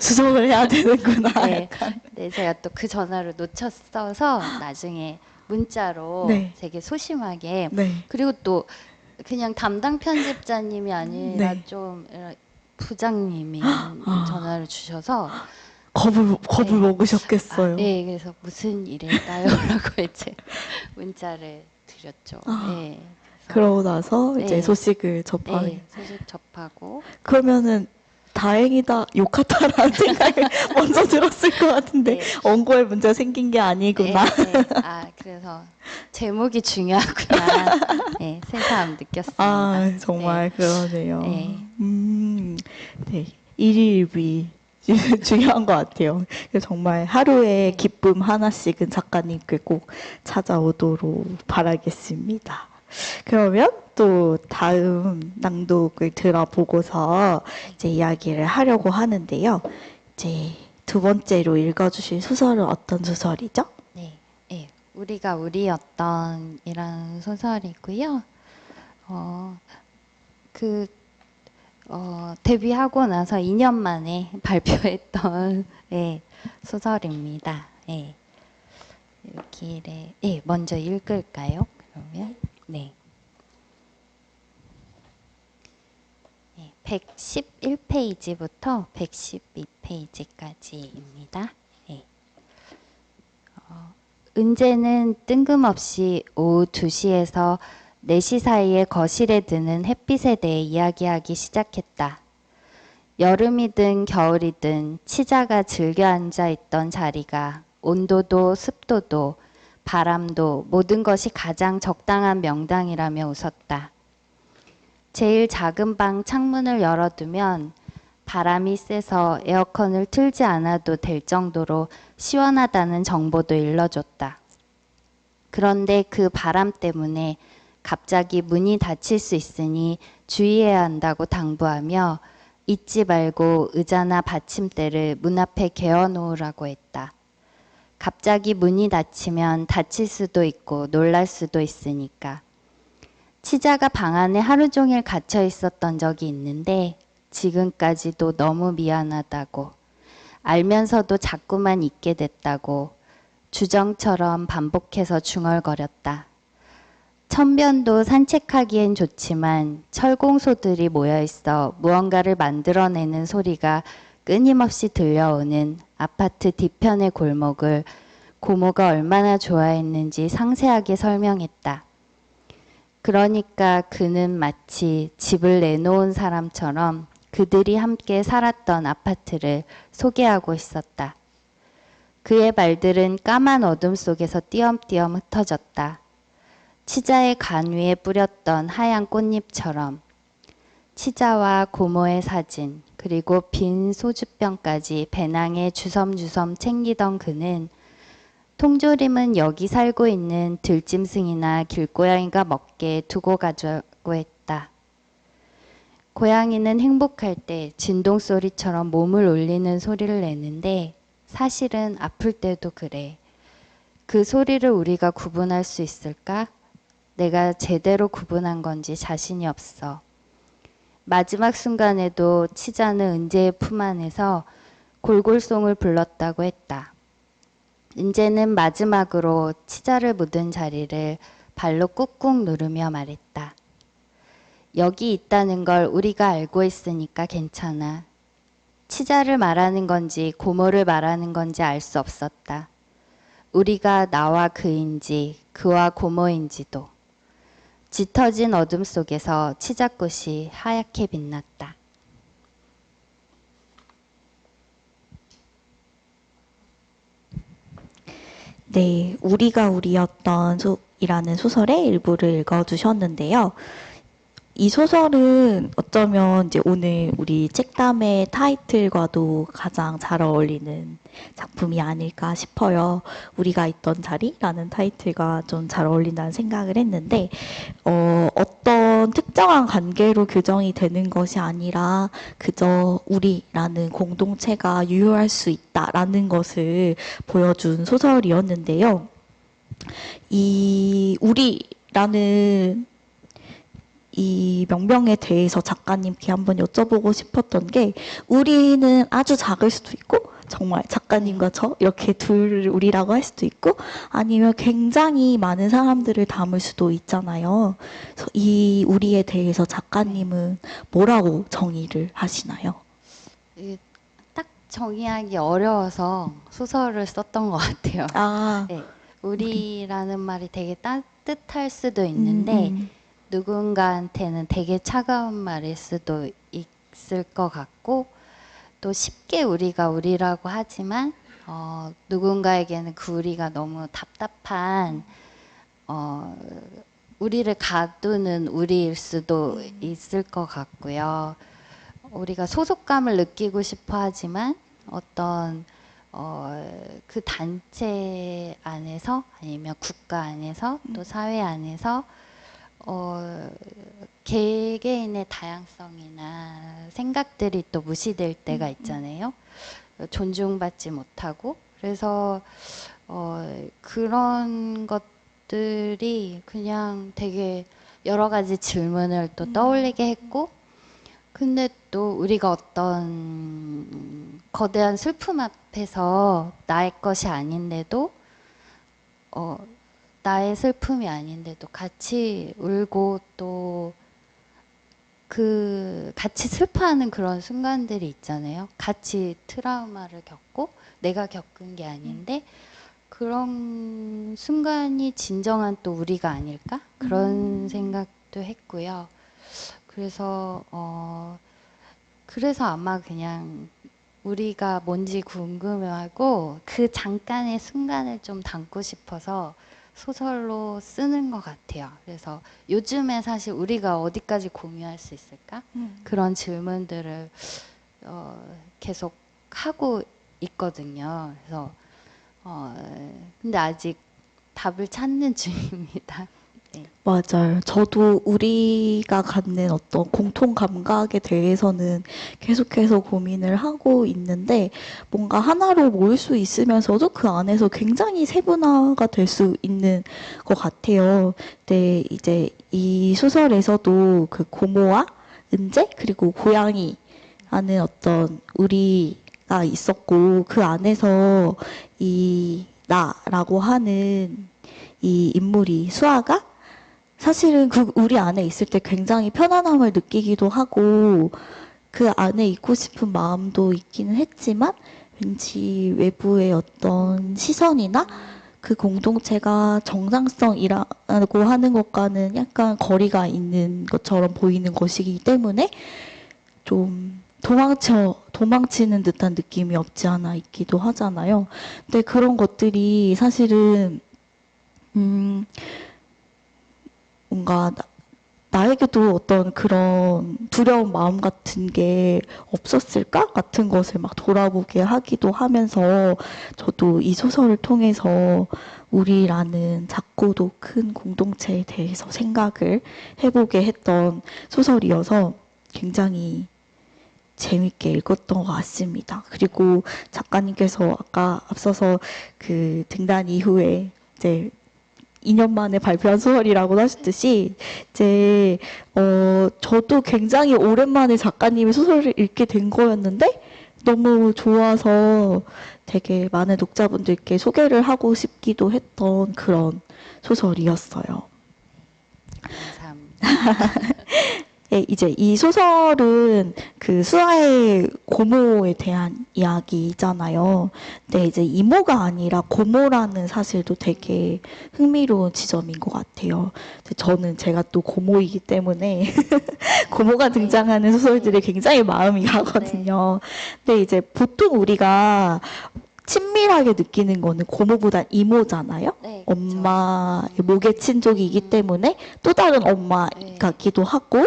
S2: 수정을 해야 되는구나.
S3: 네,
S2: 약간.
S3: 네, 제가 또 그 전화를 놓쳤어서 나중에 문자로
S2: 네.
S3: 되게 소심하게
S2: 네.
S3: 그리고 또 그냥 담당 편집자님이 아니라
S2: 네.
S3: 좀 부장님이 전화를 주셔서
S2: 겁을
S3: 네.
S2: 먹으셨겠어요.
S3: 예, 그래서 무슨 일일까요? 라고 이제 문자를 드렸죠. 예. 그래서
S2: 그러고 나서 이제
S3: 네,
S2: 소식을 접하게.
S3: 네, 소식 접하고
S2: 그러면은 다행이다, 욕하다라는 생각이 먼저 들었을 것 같은데
S3: 네,
S2: 원고에 문제가 생긴 게 아니구나.
S3: 그래서 제목이 중요하구나. 예, 새삼 느꼈습니다. 네,
S2: 정말 그러네요.
S3: 예,
S2: 네. 일일비 중요한 것 같아요. 그래서 정말 하루에
S3: 네,
S2: 기쁨 하나씩은 작가님께 꼭 찾아오도록 바라겠습니다. 그러면 또 다음 낭독을 들어보고서 이제 이야기를 하려고 하는데요. 이제 두 번째로 읽어주실 소설은 어떤 소설이죠?
S3: 네, 예. 우리가 우리였던 이라는 소설이고요. 어, 그 데뷔하고 나서 2년 만에 발표했던 예, 소설입니다. 예. 여기를 먼저 읽을까요? 그러면 네. 111페이지부터 112페이지까지입니다. 예. 은재는 뜬금없이 오후 2시에서 4시 사이에 거실에 드는 햇빛에 대해 이야기하기 시작했다. 여름이든 겨울이든 치자가 즐겨 앉아 있던 자리가 온도도 습도도 바람도 모든 것이 가장 적당한 명당이라며 웃었다. 제일 작은 방 창문을 열어두면 바람이 세서 에어컨을 틀지 않아도 될 정도로 시원하다는 정보도 일러줬다. 그런데 그 바람 때문에 갑자기 문이 닫힐 수 있으니 주의해야 한다고 당부하며 잊지 말고 의자나 받침대를 문 앞에 개어놓으라고 했다. 갑자기 문이 닫히면 다칠 수도 있고 놀랄 수도 있으니까. 치자가 방 안에 하루 종일 갇혀 있었던 적이 있는데 지금까지도 너무 미안하다고 알면서도 자꾸만 있게 됐다고 주정처럼 반복해서 중얼거렸다. 천변도 산책하기엔 좋지만 철공소들이 모여있어 무언가를 만들어내는 소리가 끊임없이 들려오는 아파트 뒤편의 골목을 고모가 얼마나 좋아했는지 상세하게 설명했다. 그러니까 그는 마치 집을 내놓은 사람처럼 그들이 함께 살았던 아파트를 소개하고 있었다. 그의 발들은 까만 어둠 속에서 띄엄띄엄 흩어졌다. 치자의 간 위에 뿌렸던 하얀 꽃잎처럼. 치자와 고모의 사진 그리고 빈 소주병까지 배낭에 주섬주섬 챙기던 그는 통조림은 여기 살고 있는 들짐승이나 길고양이가 먹게 두고 가자고 했다. 고양이는 행복할 때 진동 소리처럼 몸을 울리는 소리를 내는데 사실은 아플 때도 그래. 그 소리를 우리가 구분할 수 있을까? 내가 제대로 구분한 건지 자신이 없어. 마지막 순간에도 치자는 은재의 품 안에서 골골송을 불렀다고 했다. 은재는 마지막으로 치자를 묻은 자리를 발로 꾹꾹 누르며 말했다. 여기 있다는 걸 우리가 알고 있으니까 괜찮아. 치자를 말하는 건지 고모를 말하는 건지 알 수 없었다. 우리가 나와 그인지 그와 고모인지도. 짙어진 어둠 속에서 치자꽃이 하얗게 빛났다.
S2: 네, 우리가 우리였던 이라는 소설의 일부를 읽어주셨는데요. 이 소설은 어쩌면 이제 오늘 우리 책담의 타이틀과도 가장 잘 어울리는 작품이 아닐까 싶어요. 우리가 있던 자리라는 타이틀과 좀 잘 어울린다는 생각을 했는데, 어떤 특정한 관계로 규정이 되는 것이 아니라 그저 우리라는 공동체가 유효할 수 있다라는 것을 보여준 소설이었는데요. 이 우리라는 이 명명에 대해서 작가님께 한번 여쭤보고 싶었던 게, 우리는 아주 작을 수도 있고 정말 작가님과 저 이렇게 둘 우리라고 할 수도 있고, 아니면 굉장히 많은 사람들을 담을 수도 있잖아요. 그래서 이 우리에 대해서 작가님은 뭐라고 정의를 하시나요?
S3: 이게 딱 정의하기 어려워서 소설을 썼던 것 같아요.
S2: 아,
S3: 네, 우리라는 말이 되게 따뜻할 수도 있는데 누군가한테는 되게 차가운 말일 수도 있을 것 같고, 또 쉽게 우리가 우리라고 하지만 누군가에게는 그 우리가 너무 답답한 우리를 가두는 우리일 수도 있을 것 같고요. 우리가 소속감을 느끼고 싶어 하지만 어떤 그 단체 안에서 아니면 국가 안에서 또 사회 안에서 개개인의 다양성이나 생각들이 또 무시될 때가 있잖아요. 존중받지 못하고. 그래서 그런 것들이 그냥 되게 여러 가지 질문을 또 떠올리게 했고, 근데 또 우리가 어떤 거대한 슬픔 앞에서 나의 것이 아닌데도 나의 슬픔이 아닌데도 같이 울고 또 같이 슬퍼하는 그런 순간들이 있잖아요. 같이 트라우마를 겪고 내가 겪은 게 아닌데 그런 순간이 진정한 또 우리가 아닐까? 그런 생각도 했고요. 그래서 아마 그냥 우리가 뭔지 궁금해하고 그 잠깐의 순간을 좀 담고 싶어서 소설로 쓰는 것 같아요. 그래서 요즘에 사실 우리가 어디까지 공유할 수 있을까? 그런 질문들을 계속 하고 있거든요. 그래서 근데 아직 답을 찾는 중입니다. 네.
S2: 맞아요. 저도 우리가 갖는 어떤 공통 감각에 대해서는 계속해서 고민을 하고 있는데, 뭔가 하나로 모일 수 있으면서도 그 안에서 굉장히 세분화가 될 수 있는 것 같아요. 근데 이제 이 소설에서도 그 고모와 은재 그리고 고양이 하는 어떤 우리가 있었고, 그 안에서 이 나라고 하는 이 인물이 수아가 사실은 그 우리 안에 있을 때 굉장히 편안함을 느끼기도 하고 그 안에 있고 싶은 마음도 있기는 했지만, 왠지 외부의 어떤 시선이나 그 공동체가 정상성이라고 하는 것과는 약간 거리가 있는 것처럼 보이는 것이기 때문에 좀 도망치는 듯한 느낌이 없지 않아 있기도 하잖아요. 근데 그런 것들이 사실은 뭔가 나에게도 어떤 그런 두려운 마음 같은 게 없었을까? 같은 것을 막 돌아보게 하기도 하면서 저도 이 소설을 통해서 우리라는 작고도 큰 공동체에 대해서 생각을 해보게 했던 소설이어서 굉장히 재밌게 읽었던 것 같습니다. 그리고 작가님께서 아까 앞서서 그 등단 이후에 이제 2년 만에 발표한 소설이라고 하셨듯이 이제 저도 굉장히 오랜만에 작가님의 소설을 읽게 된 거였는데 너무 좋아서 되게 많은 독자분들께 소개를 하고 싶기도 했던 그런 소설이었어요.
S3: 감사합니다.
S2: 예, 이제 이 소설은 그 수아의 고모에 대한 이야기잖아요. 근데 이제 이모가 아니라 고모라는 사실도 되게 흥미로운 지점인 것 같아요. 저는 제가 또 고모이기 때문에 고모가 등장하는 소설들이 굉장히 마음이 가거든요. 근데 이제 보통 우리가 친밀하게 느끼는 거는 고모보다 이모잖아요.
S3: 네,
S2: 엄마 목의 친족이기 때문에 또 다른 엄마
S3: 네.
S2: 같기도 하고,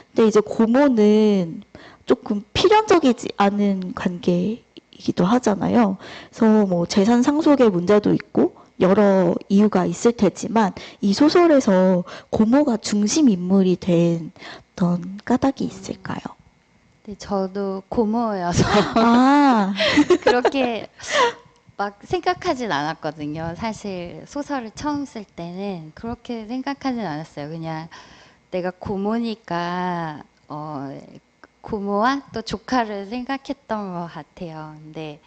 S2: 근데 이제 고모는 조금 필연적이지 않은 관계이기도 하잖아요. 그래서 뭐 재산 상속의 문제도 있고 여러 이유가 있을 테지만 이 소설에서 고모가 중심 인물이 된 어떤 까닭이 있을까요?
S3: 네, 저도 고모여서
S2: 아,
S3: 그렇게 막 생각하진 않았거든요. 사실 소설을 처음 쓸 때는 그렇게 생각하진 않았어요. 그냥 내가 고모니까 고모와 또 조카를 생각했던 것 같아요. 근데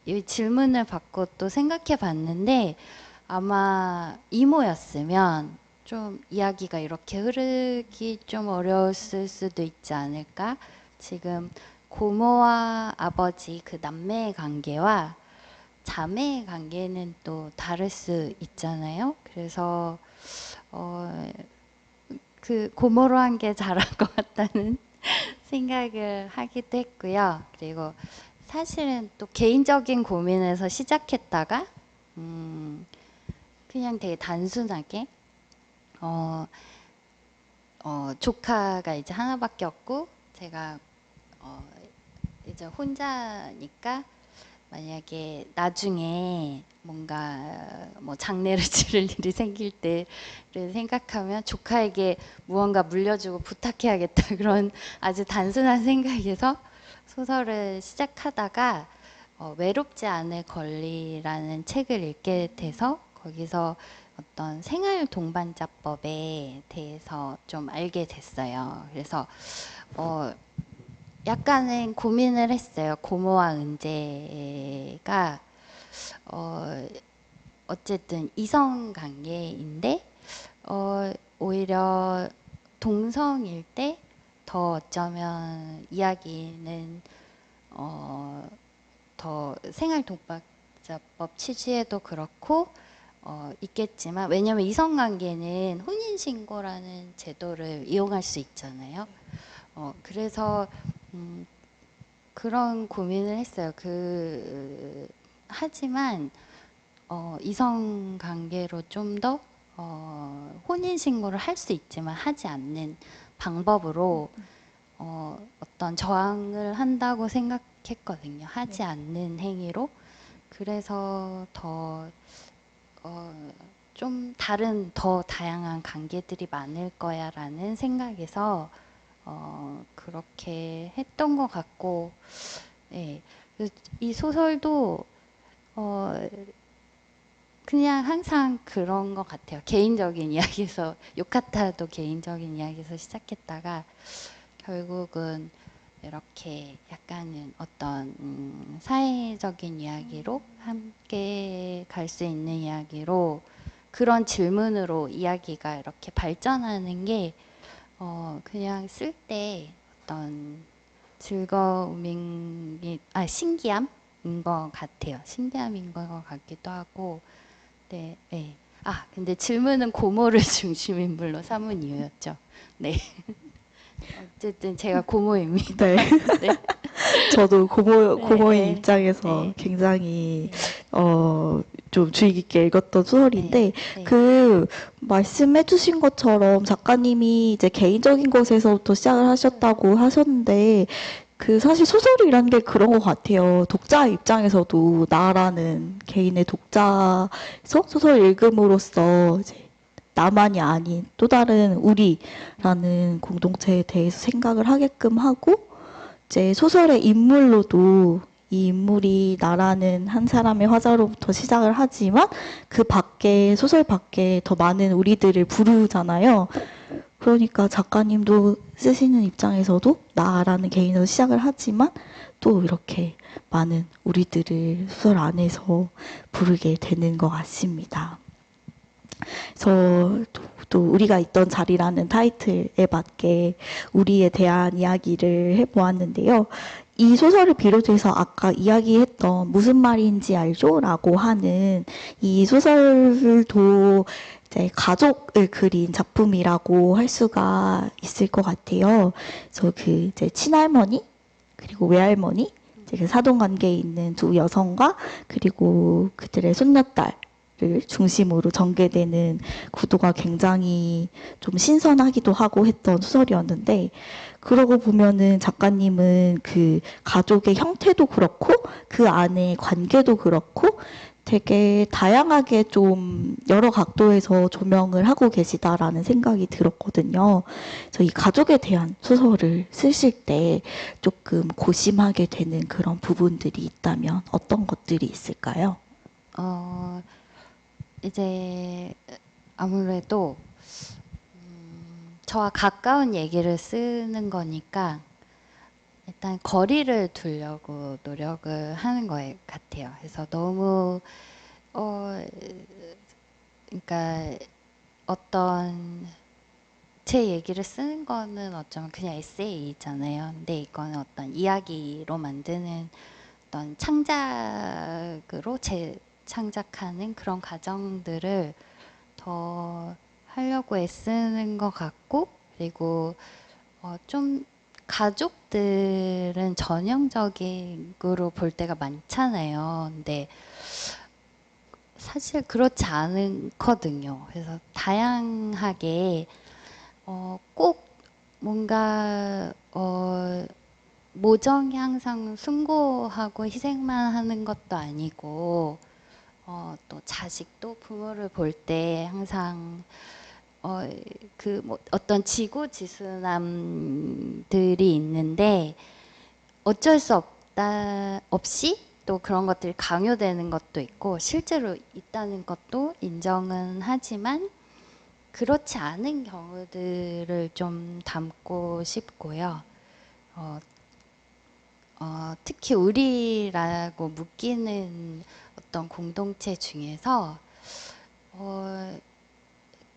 S3: 이 질문을 받고 또 생각해 봤는데 아마 이모였으면 좀 이야기가 이렇게 흐르기 좀 어려웠을 수도 있지 않을까? 지금 고모와 아버지 그 남매의 관계와 자매의 관계는 또 다를 수 있잖아요. 그래서 그 고모로 한 게 잘한 것 같다는 생각을 하기도 했고요. 그리고 사실은 또 개인적인 고민에서 시작했다가 그냥 되게 단순하게 조카가 이제 하나밖에 없고 제가 이제 혼자니까 만약에 나중에 뭔가 뭐 장례를 치를 일이 생길 때를 생각하면 조카에게 무언가 물려주고 부탁해야겠다 그런 아주 단순한 생각에서 소설을 시작하다가 외롭지 않을 권리라는 책을 읽게 돼서 거기서 어떤 생활 동반자법에 대해서 좀 알게 됐어요. 그래서 약간은 고민을 했어요. 고모와 은재가 어쨌든 이성 관계인데 오히려 동성일 때 더 어쩌면 이야기는 더 생활 동반자법 취지에도 그렇고 있겠지만 왜냐하면 이성관계는 혼인신고라는 제도를 이용할 수 있잖아요. 그래서 그런 고민을 했어요. 하지만 이성관계로 좀 더 혼인신고를 할 수 있지만 하지 않는 방법으로 어떤 저항을 한다고 생각했거든요. 하지 않는 행위로. 그래서 좀 다른 더 다양한 관계들이 많을 거야라는 생각에서 그렇게 했던 것 같고, 네. 이 소설도 그냥 항상 그런 것 같아요. 개인적인 이야기에서 요카타도 개인적인 이야기에서 시작했다가 결국은 이렇게 약간은 어떤 사회적인 이야기로 함께 갈 수 있는 이야기로 그런 질문으로 이야기가 이렇게 발전하는 게 그냥 쓸 때 어떤 신기함인 것 같아요. 신기함인 것 같기도 하고, 네, 네. 근데 질문은 고모를 중심인물로 삼은 이유였죠. 네. 어쨌든 제가 고모입니다.
S2: 네.
S3: 네.
S2: 저도 고모인
S3: 네.
S2: 입장에서
S3: 네.
S2: 굉장히 좀 주의 깊게 읽었던 소설인데,
S3: 네.
S2: 그 말씀해주신 것처럼 작가님이 이제 개인적인 것에서부터 시작을 하셨다고 하셨는데, 그 사실 소설이란 게 그런 것 같아요. 독자 입장에서도 나라는 개인의 독자에서 소설 읽음으로써 이제 나만이 아닌 또 다른 우리라는 공동체에 대해서 생각을 하게끔 하고, 이제 소설의 인물로도 이 인물이 나라는 한 사람의 화자로부터 시작을 하지만 그 밖에 소설 밖에 더 많은 우리들을 부르잖아요. 그러니까 작가님도 쓰시는 입장에서도 나라는 개인으로 시작을 하지만 또 이렇게 많은 우리들을 소설 안에서 부르게 되는 것 같습니다. 그래서 또 우리가 있던 자리라는 타이틀에 맞게 우리에 대한 이야기를 해보았는데요. 이 소설을 비롯해서 아까 이야기했던 무슨 말인지 알죠? 라고 하는 이 소설도 이제 가족을 그린 작품이라고 할 수가 있을 것 같아요. 그래서 그 이제 친할머니 그리고 외할머니 이제 그 사돈 관계에 있는 두 여성과 그리고 그들의 손녀딸을 중심으로 전개되는 구도가 굉장히 좀 신선하기도 하고 했던 소설이었는데, 그러고 보면은 작가님은 그 가족의 형태도 그렇고 그 안에 관계도 그렇고 되게 다양하게 좀 여러 각도에서 조명을 하고 계시다라는 생각이 들었거든요. 그래서 이 가족에 대한 소설을 쓰실 때 조금 고심하게 되는 그런 부분들이 있다면 어떤 것들이 있을까요?
S3: 이제 아무래도 저와 가까운 얘기를 쓰는 거니까 일단 거리를 두려고 노력을 하는 것 같아요. 그래서 너무 그러니까 어떤 제 얘기를 쓰는 거는 어쩌면 그냥 에세이잖아요. 근데 이거는 어떤 이야기로 만드는 어떤 창작으로 재창작하는 그런 과정들을 더 하려고 애쓰는 것 같고, 그리고 좀 가족들은 전형적으로 볼 때가 많잖아요. 근데 사실 그렇지 않거든요. 그래서 다양하게 꼭 뭔가 모정이 항상 숭고하고 희생만 하는 것도 아니고, 또 자식도 부모를 볼 때 항상 그 뭐 어떤 지고지순함들이 있는데 어쩔 수 없다 없이 또 그런 것들이 강요되는 것도 있고 실제로 있다는 것도 인정은 하지만 그렇지 않은 경우들을 좀 담고 싶고요. 특히 우리라고 묶이는 어떤 공동체 중에서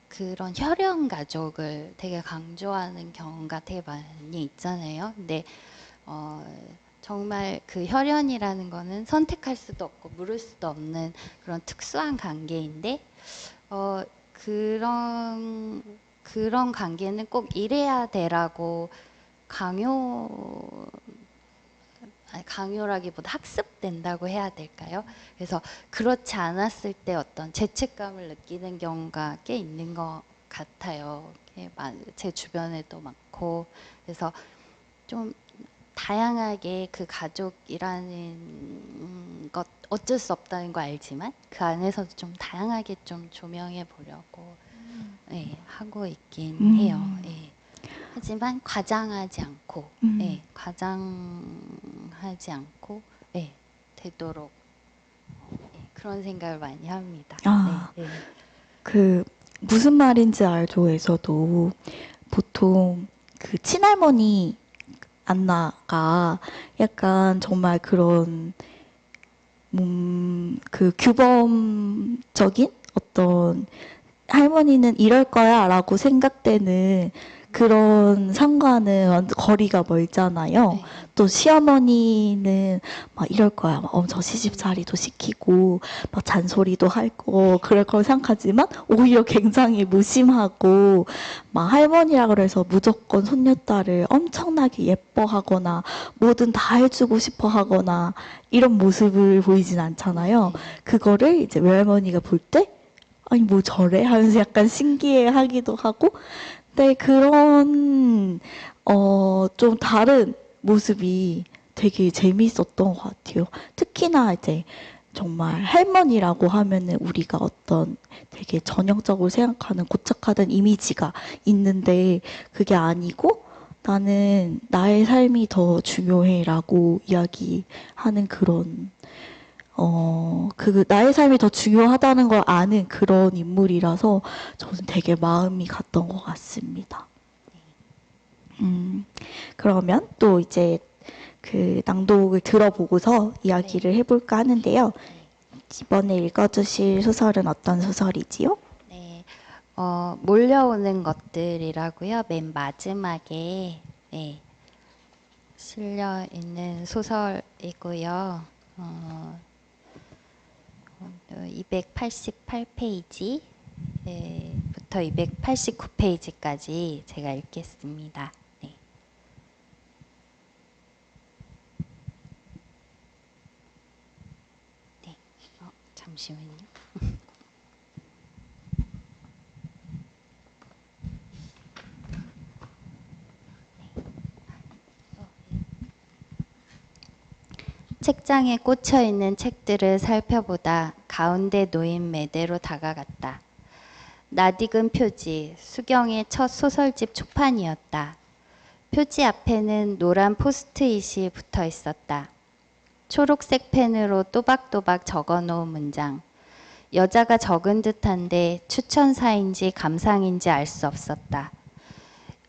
S3: 그런 혈연 가족을 되게 강조하는 경우가 되게 많이 있잖아요. 근데 정말 그 혈연이라는 거는 선택할 수도 없고 물을 수도 없는 그런 특수한 관계인데 그런 관계는 꼭 이래야 돼라고 강요라기보다 학습된다고 해야 될까요? 그래서 그렇지 않았을 때 어떤 죄책감을 느끼는 경우가 꽤 있는 것 같아요. 제 주변에도 많고. 그래서 좀 다양하게 그 가족이라는 것 어쩔 수 없다는 거 알지만 그 안에서도 좀 다양하게 좀 조명해 보려고 하고 있긴 해요. 예. 하지만 과장하지 않고, 과장하지 않고, 되도록 그런 생각을 많이 합니다.
S2: 아,
S3: 네.
S2: 그 무슨 말인지 알죠에서도 보통 그 친할머니 안나가 약간 정말 그런 그 규범적인 어떤 할머니는 이럴 거야라고 생각되는 그런 상과는 거리가 멀잖아요.
S3: 네.
S2: 또 시어머니는 막 이럴 거야. 막 엄청 시집살이도 시키고 막 잔소리도 할 거 그럴 걸 생각하지만 오히려 굉장히 무심하고 막 할머니라 그래서 무조건 손녀딸을 엄청나게 예뻐하거나 뭐든 다 해주고 싶어 하거나 이런 모습을 보이진 않잖아요. 그거를 이제 외할머니가 볼 때 아니 뭐 저래 하면서 약간 신기해하기도 하고 네, 그런 좀 다른 모습이 되게 재미있었던 것 같아요. 특히나 이제 정말 할머니라고 하면은 우리가 어떤 되게 전형적으로 생각하는 고착화된 이미지가 있는데 그게 아니고 나는 나의 삶이 더 중요해라고 이야기하는 그런 그 나의 삶이 더 중요하다는 걸 아는 그런 인물이라서 저는 되게 마음이 갔던 것 같습니다. 그러면 또 이제 그 낭독을 들어보고서 이야기를 해볼까 하는데요. 이번에 읽어주실 소설은 어떤 소설이지요?
S3: 네, 몰려오는 것들이라고요. 맨 마지막에 네, 실려 있는 소설이고요. 288페이지 부터 289페이지까지 제가 읽겠습니다. 네. 네. 잠시만요. 책장에 꽂혀 있는 책들을 살펴보다 가운데 놓인 매대로 다가갔다. 낯익은 표지, 수경의 첫 소설집 초판이었다. 표지 앞에는 노란 포스트잇이 붙어 있었다. 초록색 펜으로 또박또박 적어놓은 문장. 여자가 적은 듯한데 추천사인지 감상인지 알 수 없었다.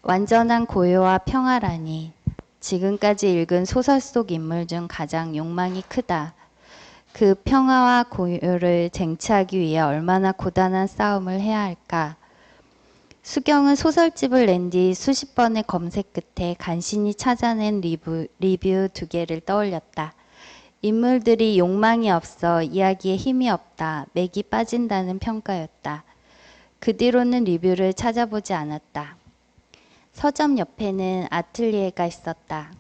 S3: 완전한 고요와 평화라니. 지금까지 읽은 소설 속 인물 중 가장 욕망이 크다. 그 평화와 고요를 쟁취하기 위해 얼마나 고단한 싸움을 해야 할까. 수경은 소설집을 낸 뒤 수십 번의 검색 끝에 간신히 찾아낸 리뷰 2개를 떠올렸다. 인물들이 욕망이 없어 이야기에 힘이 없다. 맥이 빠진다는 평가였다. 그 뒤로는 리뷰를 찾아보지 않았다. 서점 옆에는 아틀리에가 있었다.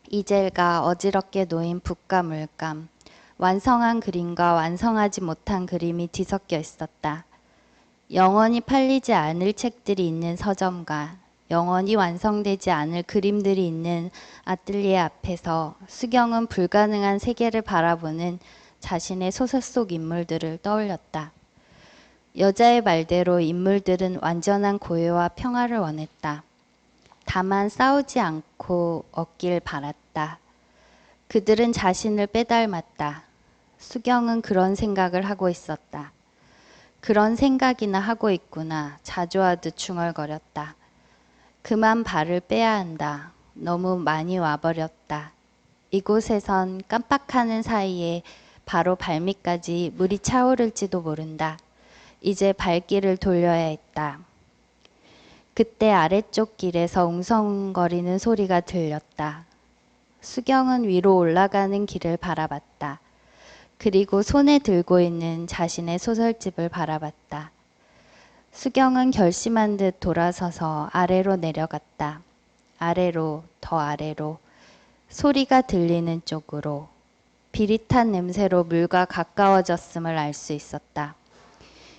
S3: 이젤과 어지럽게 놓인 붓과 물감, 완성한 그림과 완성하지 못한 그림이 뒤섞여 있었다. 영원히 팔리지 않을 책들이 있는 서점과 영원히 완성되지 않을 그림들이 있는 아틀리에 앞에서 수경은 불가능한 세계를 바라보는 자신의 소설 속 인물들을 떠올렸다. 여자의 말대로 인물들은 완전한 고요와 평화를 원했다. 다만 싸우지 않고 얻길 바랐다. 그들은 자신을 빼닮았다. 수경은 그런 생각을 하고 있었다. 그런 생각이나 하고 있구나. 자조하듯 중얼거렸다. 그만 발을 빼야 한다. 너무 많이 와버렸다. 이곳에선 깜빡하는 사이에 바로 발밑까지 물이 차오를지도 모른다. 이제 발길을 돌려야 했다. 그때 아래쪽 길에서 웅성거리는 소리가 들렸다. 수경은 위로 올라가는 길을 바라봤다. 그리고 손에 들고 있는 자신의 소설집을 바라봤다. 수경은 결심한 듯 돌아서서 아래로 내려갔다. 아래로, 더 아래로, 소리가 들리는 쪽으로. 비릿한 냄새로 물과 가까워졌음을 알 수 있었다.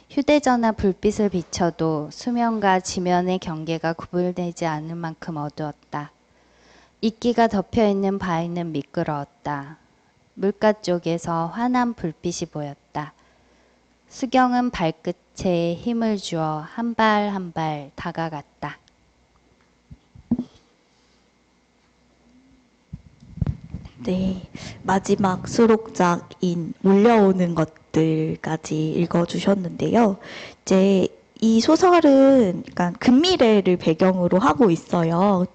S3: 휴대전화 불빛을 비춰도 수면과 지면의 경계가 구분되지 않을 만큼 어두웠다. 이끼가 덮여있는 바위는 미끄러웠다. 물가 쪽에서 환한 불빛이 보였다. 수경은 발끝에 힘을 주어 한 발 한 발 다가갔다.
S2: 네, 마지막 수록작인 몰려오는 것들까지 읽어주셨는데요. 이제 이 소설은 약간 근미래를 배경으로 하고 있어요.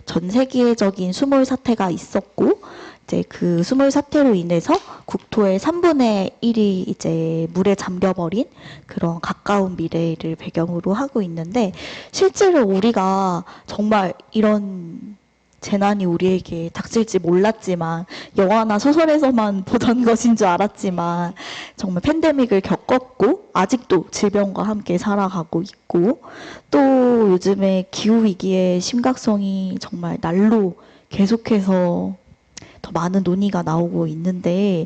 S2: 전 세계적인 수몰 사태가 있었고, 이제 그 수몰 사태로 인해서 국토의 3분의 1이 이제 물에 잠겨버린 그런 가까운 미래를 배경으로 하고 있는데, 실제로 우리가 정말 이런 재난이 우리에게 닥칠지 몰랐지만, 영화나 소설에서만 보던 것인 줄 알았지만 정말 팬데믹을 겪었고 아직도 질병과 함께 살아가고 있고, 또 요즘에 기후 위기의 심각성이 정말 날로 계속해서 더 많은 논의가 나오고 있는데,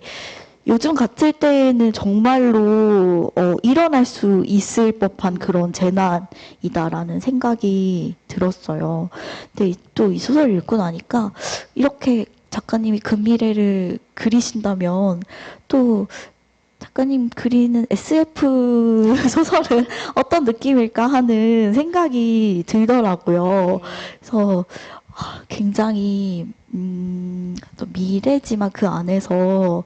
S2: 요즘 같을 때에는 정말로 일어날 수 있을 법한 그런 재난이다라는 생각이 들었어요. 근데 또 이 소설을 읽고 나니까 이렇게 작가님이 그 미래를 그리신다면, 또 작가님 그리는 SF 소설은 어떤 느낌일까 하는 생각이 들더라고요. 그래서 굉장히 또 미래지만 그 안에서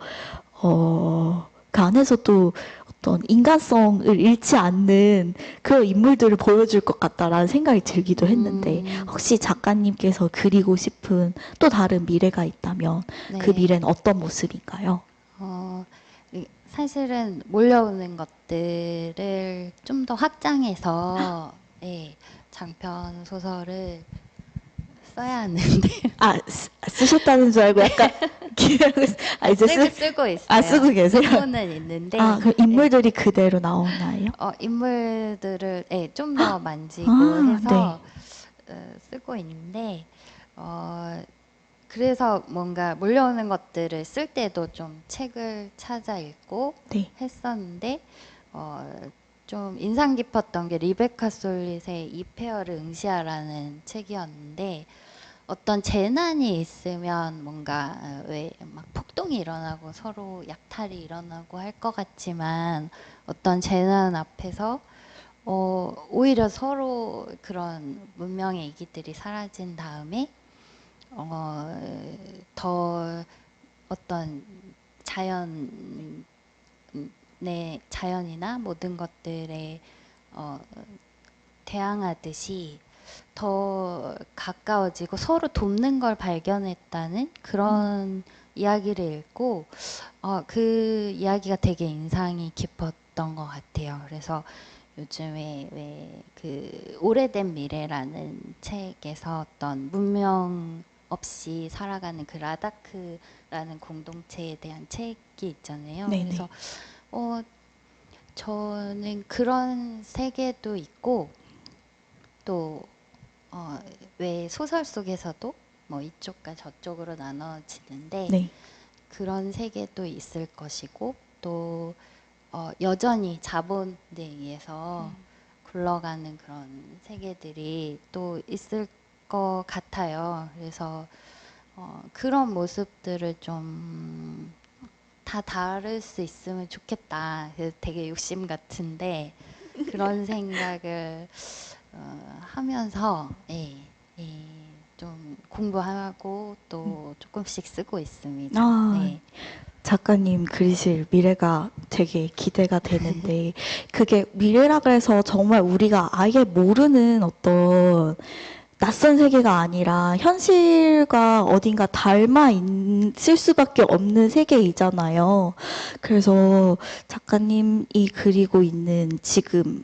S2: 그 안에서도 어떤 인간성을 잃지 않는 그런 인물들을 보여줄 것 같다라는 생각이 들기도 했는데, 혹시 작가님께서 그리고 싶은 또 다른 미래가 있다면 그
S3: 네.
S2: 미래는 어떤 모습인가요?
S3: 사실은 몰려오는 것들을 좀 더 확장해서 예, 장편 소설을 써야 하는데
S2: 쓰셨다는 줄 알고 약간 기대하고 이제
S3: 쓰고 있어요.
S2: 쓰고 계세요?
S3: 쓰고는 있는데
S2: 그럼 인물들이 그대로 나오나요?
S3: 인물들을 좀 더 만지고
S2: 아,
S3: 해서 쓰고 있는데 그래서 뭔가 몰려오는 것들을 쓸 때도 좀 책을 찾아 읽고
S2: 네.
S3: 했었는데 좀 인상 깊었던 게 리베카 솔릿의 이 페어를 응시하라는 책이었는데, 어떤 재난이 있으면 뭔가 왜 막 폭동이 일어나고 서로 약탈이 일어나고 할 것 같지만, 어떤 재난 앞에서 오히려 서로 그런 문명의 이기들이 사라진 다음에 더 어떤 자연이나 모든 것들에 대항하듯이 더 가까워지고 서로 돕는 걸 발견했다는 그런 이야기를 읽고 그 이야기가 되게 인상이 깊었던 것 같아요. 그래서 요즘에 왜 그 오래된 미래라는 책에서 어떤 문명 없이 살아가는 그 라다크라는 공동체에 대한 책이 있잖아요.
S2: 네네.
S3: 그래서 저는 그런 세계도 있고, 또 왜 소설 속에서도 뭐 이쪽과 저쪽으로 나눠지는데
S2: 네.
S3: 그런 세계도 있을 것이고, 또 여전히 자본에 의해서 굴러가는 그런 세계들이 또 있을 것 같아요. 그래서 그런 모습들을 좀 다 다룰 수 있으면 좋겠다. 그래서 되게 욕심 같은데 그런 생각을 하면서 좀 공부하고 또 조금씩 쓰고 있습니다. 네.
S2: 작가님 그리실 미래가 되게 기대가 되는데, 그게 미래라 그래서 정말 우리가 아예 모르는 어떤 낯선 세계가 아니라 현실과 어딘가 닮아 있을 수밖에 없는 세계이잖아요. 그래서 작가님이 그리고 있는 지금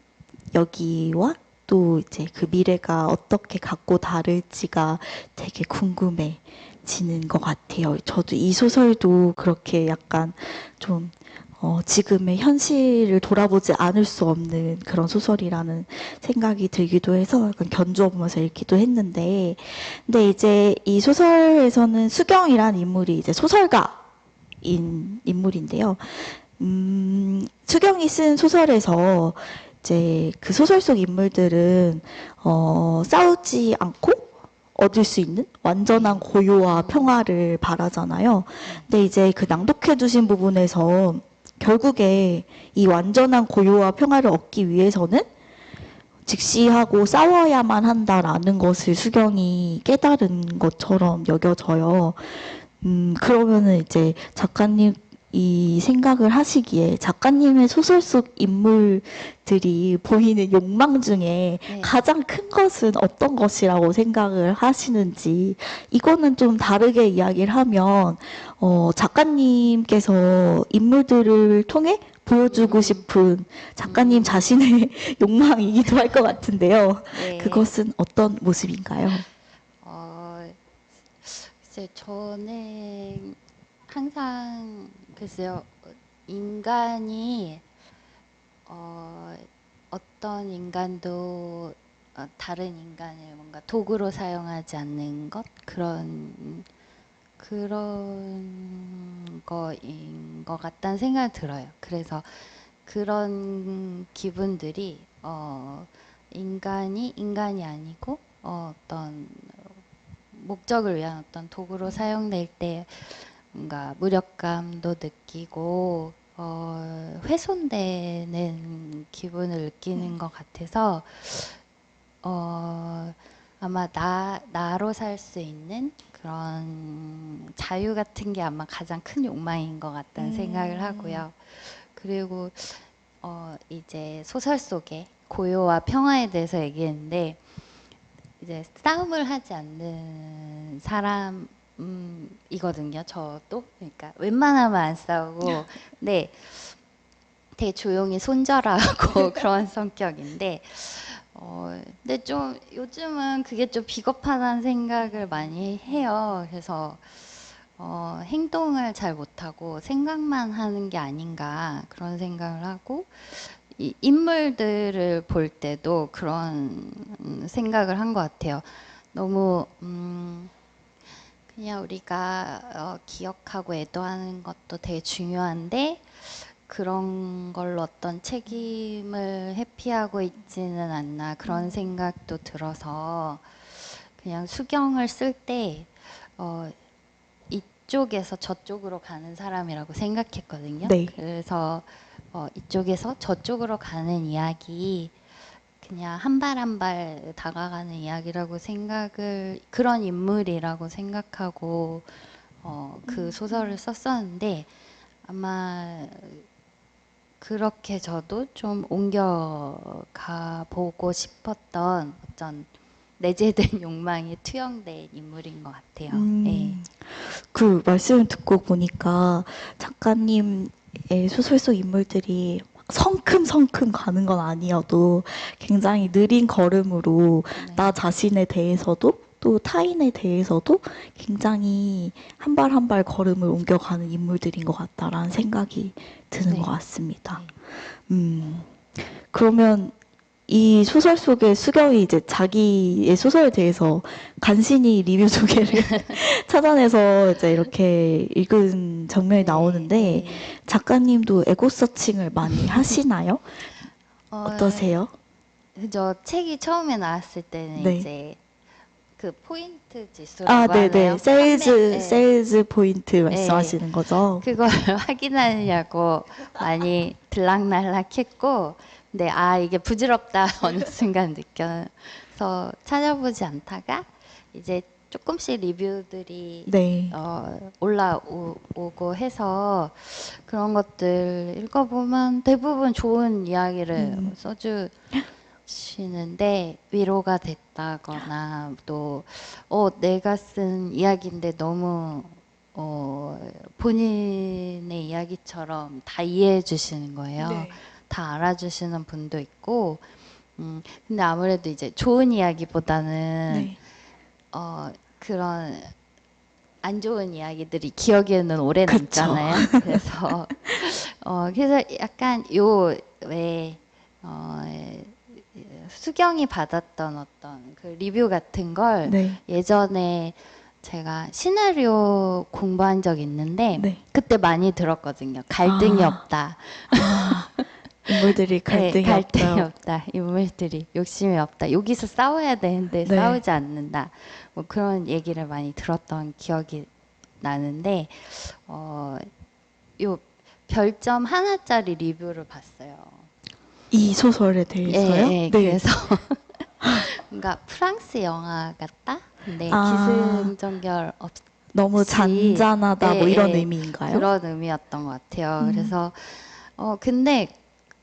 S2: 여기와 또 이제 그 미래가 어떻게 같고 다를지가 되게 궁금해지는 것 같아요. 저도 이 소설도 그렇게 약간 좀 지금의 현실을 돌아보지 않을 수 없는 그런 소설이라는 생각이 들기도 해서 약간 견주어 보면서 읽기도 했는데, 근데 이제 이 소설에서는 수경이란 인물이 이제 소설가인 인물인데요. 수경이 쓴 소설에서 이제 그 소설 속 인물들은 싸우지 않고 얻을 수 있는 완전한 고요와 평화를 바라잖아요. 근데 이제 그 낭독해 두신 부분에서 결국에 이 완전한 고요와 평화를 얻기 위해서는 직시하고 싸워야만 한다라는 것을 수경이 깨달은 것처럼 여겨져요. 그러면은 이제 작가님 이 생각을 하시기에 작가님의 소설 속 인물들이 보이는 욕망 중에
S3: 네.
S2: 가장 큰 것은 어떤 것이라고 생각을 하시는지, 이거는 좀 다르게 이야기를 하면 작가님께서 인물들을 통해 보여주고 싶은 작가님 자신의 욕망이기도 할 것 같은데요.
S3: 네.
S2: 그것은 어떤 모습인가요?
S3: 글쎄 저는 항상 글쎄요 인간이 어떤 인간도 다른 인간을 뭔가 도구로 사용하지 않는 것 그런 거인 것 같다는 생각이 들어요. 그래서 그런 기분들이 인간이 아니고 어떤 목적을 위한 어떤 도구로 사용될 때 뭔가 무력감도 느끼고 훼손되는 기분을 느끼는 것 같아서 아마 나로 살 수 있는 그런 자유 같은 게 아마 가장 큰 욕망인 것 같다는 생각을 하고요. 그리고 이제 소설 속에 고요와 평화에 대해서 얘기했는데 이제 싸움을 하지 않는 사람이거든요. 저도 그러니까 웬만하면 안 싸우고, 네, 되게 조용히 손절하고 그런 성격인데, 근데 좀 요즘은 그게 좀 비겁하다는 생각을 많이 해요. 그래서 행동을 잘 못하고 생각만 하는 게 아닌가 그런 생각을 하고. 이 인물들을 볼 때도 그런 생각을 한 것 같아요. 너무 그냥 우리가 기억하고 애도하는 것도 되게 중요한데 그런 걸로 어떤 책임을 회피하고 있지는 않나 그런 생각도 들어서 그냥 수경을 쓸 때 이쪽에서 저쪽으로 가는 사람이라고 생각했거든요.
S2: 네.
S3: 그래서 이쪽에서 저쪽으로 가는 이야기 그냥 한 발 한 발 다가가는 이야기라고 그런 인물이라고 생각하고 그 소설을 썼었는데 아마 그렇게 저도 좀 옮겨가 보고 싶었던 어떤 내재된 욕망이 투영된 인물인 것 같아요. 네.
S2: 그 말씀을 듣고 보니까 작가님의 소설 속 인물들이 막 성큼성큼 가는 건 아니어도 굉장히 느린 걸음으로
S3: 네.
S2: 나 자신에 대해서도 또 타인에 대해서도 굉장히 한 발 한 발 걸음을 옮겨가는 인물들인 것 같다라는 생각이 드는
S3: 네.
S2: 것 같습니다.
S3: 네.
S2: 그러면 이 소설 속에 수경이 이제 자기의 소설에 대해서 간신히 리뷰 소개를 찾아내서 이제 이렇게 읽은 장면이 나오는데
S3: 네.
S2: 작가님도 에고 서칭을 많이 하시나요? 어떠세요?
S3: 저 책이 처음에 나왔을 때는
S2: 네.
S3: 이제 그 포인트
S2: 아,
S3: 지수라고 하나요?
S2: 네네. 세일즈 포인트 말씀하시는 거죠?
S3: 그걸 확인하려고 많이 들락날락했고, 근데 이게 부질없다 어느 순간 느껴서 찾아보지 않다가 이제 조금씩 리뷰들이
S2: 네.
S3: 올라오고 해서 그런 것들 읽어보면 대부분 좋은 이야기를 써주시는데 위로가 됐다거나 또 내가 쓴 이야기인데 너무 본인의 이야기처럼 다 이해해 주시는 거예요.
S2: 네.
S3: 다 알아주시는 분도 있고, 근데 아무래도 이제 좋은 이야기보다는
S2: 네.
S3: 그런 안 좋은 이야기들이 기억에는 오래
S2: 그쵸.
S3: 남잖아요. 그래서 약간 왜 수경이 받았던 어떤 그 리뷰 같은 걸
S2: 네.
S3: 예전에 제가 시나리오 공부한 적 있는데
S2: 네.
S3: 그때 많이 들었거든요. 갈등이
S2: 아.
S3: 없다.
S2: 인물들이 갈등이
S3: 갈등이
S2: 없다.
S3: 없다. 인물들이 욕심이 없다. 여기서 싸워야 되는데
S2: 네.
S3: 싸우지 않는다. 뭐 그런 얘기를 많이 들었던 기억이 나는데 요 별점 하나짜리 리뷰를 봤어요.
S2: 이 소설에 대해서요?
S3: 네. 그래서 뭔가 프랑스 영화 같다. 근데
S2: 아.
S3: 기승전결
S2: 너무 잔잔하다 뭐
S3: 네,
S2: 이런
S3: 네.
S2: 의미인가요?
S3: 그런 의미였던 것 같아요.
S2: 음.
S3: 그래서 근데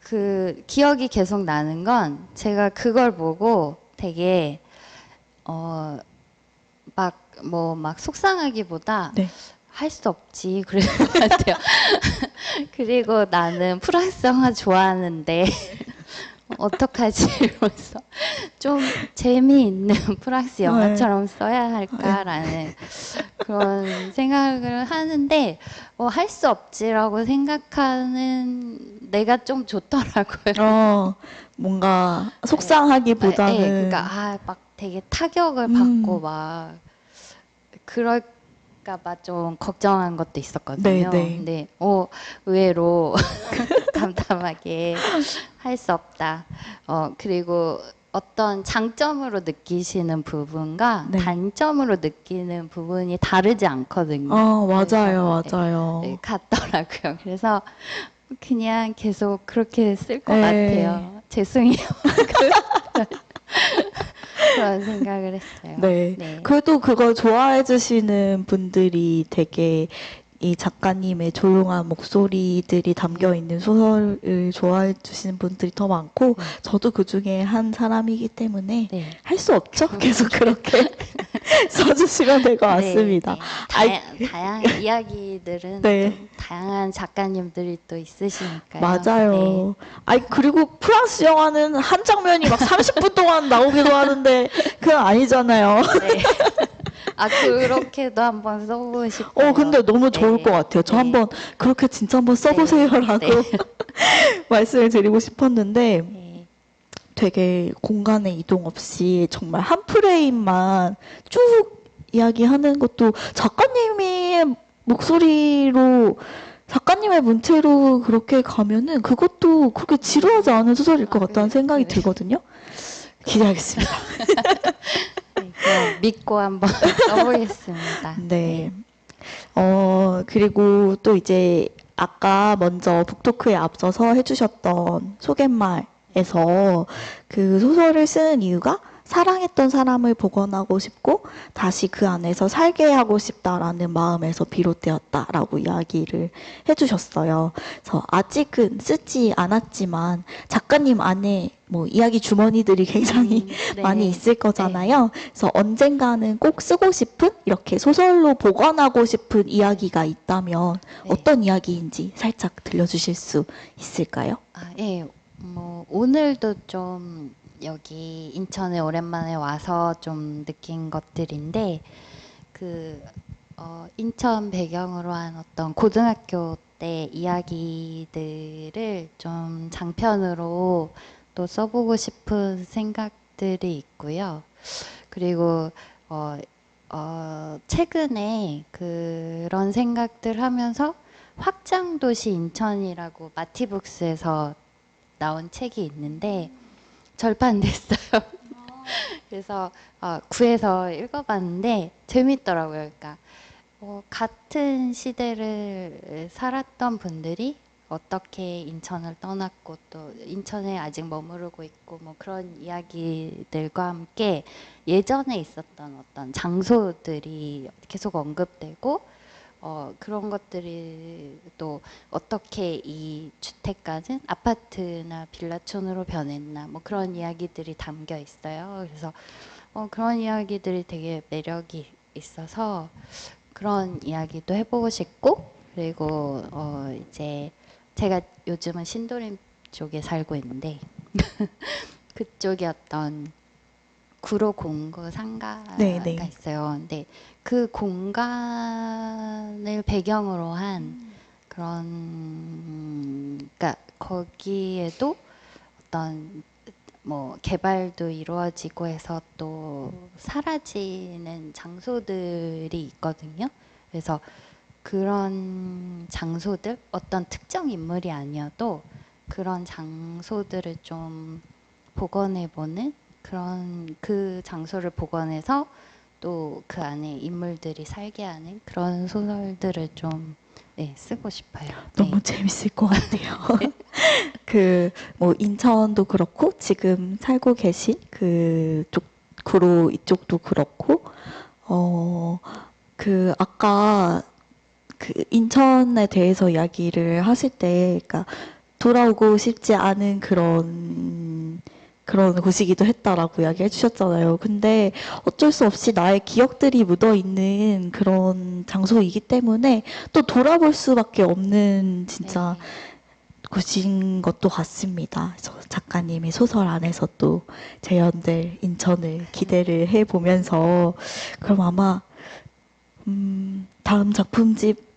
S3: 그 기억이 계속 나는 건 제가 그걸 보고 되게 막 속상하기보다
S2: 네.
S3: 할 수 없지 그랬던 것 같아요. 그리고 나는 프랑스 영화 좋아하는데 어떡하지 이러면서 좀 재미있는 프랑스 영화처럼 써야 할까라는 그런 생각을 하는데 할 수 없지라고 생각하는 내가 좀 좋더라고요.
S2: 뭔가
S3: 네,
S2: 속상하기보다는
S3: 그러니까 막 되게 타격을
S2: 음.
S3: 받고 막 그럴까봐 좀 걱정한 것도 있었거든요.
S2: 네.
S3: 근데 의외로 담담하게 할 수 없다. 그리고 어떤 장점으로 느끼시는 부분과
S2: 네.
S3: 단점으로 느끼는 부분이 다르지 않거든요.
S2: 맞아요,
S3: 그래서,
S2: 맞아요.
S3: 같더라고요. 그래서 그냥 계속 그렇게 쓸 것
S2: 네.
S3: 같아요. 죄송해요. 그런 생각을 했어요.
S2: 네.
S3: 네.
S2: 그래도 그걸 좋아해 주시는 분들이 되게 이 작가님의 조용한 목소리들이 담겨 있는 소설을 좋아해 주시는 분들이 더 많고, 저도 그 중에 한 사람이기 때문에
S3: 네.
S2: 할 수 없죠. 계속 그렇게 써주시면 될 것 같습니다.
S3: 네. 다양한 이야기들은
S2: 네.
S3: 또 다양한 작가님들이 또 있으시니까요.
S2: 맞아요. 그리고 프랑스 영화는 한 장면이 막 30분 동안 나오기도 하는데, 그건 아니잖아요.
S3: 네. 그렇게도 한번 써보고 싶어요.
S2: 근데 너무 좋을
S3: 네.
S2: 것 같아요. 저
S3: 네.
S2: 한번 그렇게 진짜 한번 써보세요라고
S3: 네.
S2: 말씀을 드리고 싶었는데,
S3: 네.
S2: 되게 공간의 이동 없이 정말 한 프레임만 쭉 이야기하는 것도 작가님의 목소리로, 작가님의 문체로 그렇게 가면은 그것도 그렇게 지루하지 않은 소설일 것 같다는 생각이 들거든요. 기대하겠습니다.
S3: 네, 그럼 믿고 한번 써보겠습니다.
S2: 네. 그리고 또 이제 아까 먼저 북토크에 앞서서 해주셨던 소갯말에서 그 소설을 쓰는 이유가 사랑했던 사람을 복원하고 싶고 다시 그 안에서 살게 하고 싶다라는 마음에서 비롯되었다라고 이야기를 해주셨어요. 그래서 아직은 쓰지 않았지만 작가님 안에 뭐 이야기 주머니들이 굉장히
S3: 네.
S2: 많이 있을 거잖아요. 그래서 언젠가는 꼭 쓰고 싶은, 이렇게 소설로 보관하고 싶은 이야기가 있다면
S3: 네.
S2: 어떤 이야기인지 살짝 들려주실 수 있을까요?
S3: 예. 오늘도 좀 여기 인천에 오랜만에 와서 좀 느낀 것들인데 인천 배경으로 한 어떤 고등학교 때 이야기들을 좀 장편으로 또 써보고 싶은 생각들이 있고요. 그리고 최근에 그런 생각들 하면서 확장도시 인천이라고 마티북스에서 나온 책이 있는데 절판됐어요. 그래서 구해서 읽어봤는데 재밌더라고요. 그러니까 같은 시대를 살았던 분들이 어떻게 인천을 떠났고 또 인천에 아직 머무르고 있고 뭐 그런 이야기들과 함께 예전에 있었던 어떤 장소들이 계속 언급되고 그런 것들이 또 어떻게 이 주택가는 아파트나 빌라촌으로 변했나 뭐 그런 이야기들이 담겨 있어요. 그래서 그런 이야기들이 되게 매력이 있어서 그런 이야기도 해보고 싶고, 그리고 이제 제가 요즘은 신도림 쪽에 살고 있는데 그쪽에 어떤 구로 공구 상가가
S2: 네네.
S3: 있어요. 근데 그 공간을 배경으로 한 그러니까 거기에도 어떤 뭐 개발도 이루어지고 해서 또 사라지는 장소들이 있거든요. 그래서 그런 장소들, 어떤 특정 인물이 아니어도 그런 장소들을 좀 복원해보는 그런 그 장소를 복원해서 또 그 안에 인물들이 살게 하는 그런 소설들을 좀 쓰고 싶어요.
S2: 너무 재밌을 것 같아요. 뭐 인천도 그렇고 지금 살고 계신 그쪽 구로 이쪽도 그렇고 그 아까 그 인천에 대해서 이야기를 하실 때, 그러니까 돌아오고 싶지 않은 그런 곳이기도 했다라고 이야기해 주셨잖아요. 근데 어쩔 수 없이 나의 기억들이 묻어 있는 그런 장소이기 때문에 또 돌아볼 수밖에 없는 진짜
S3: 네.
S2: 곳인 것도 같습니다. 그래서 작가님의 소설 안에서 또 재현될 인천을 기대를 해보면서 그럼 아마 다음 작품집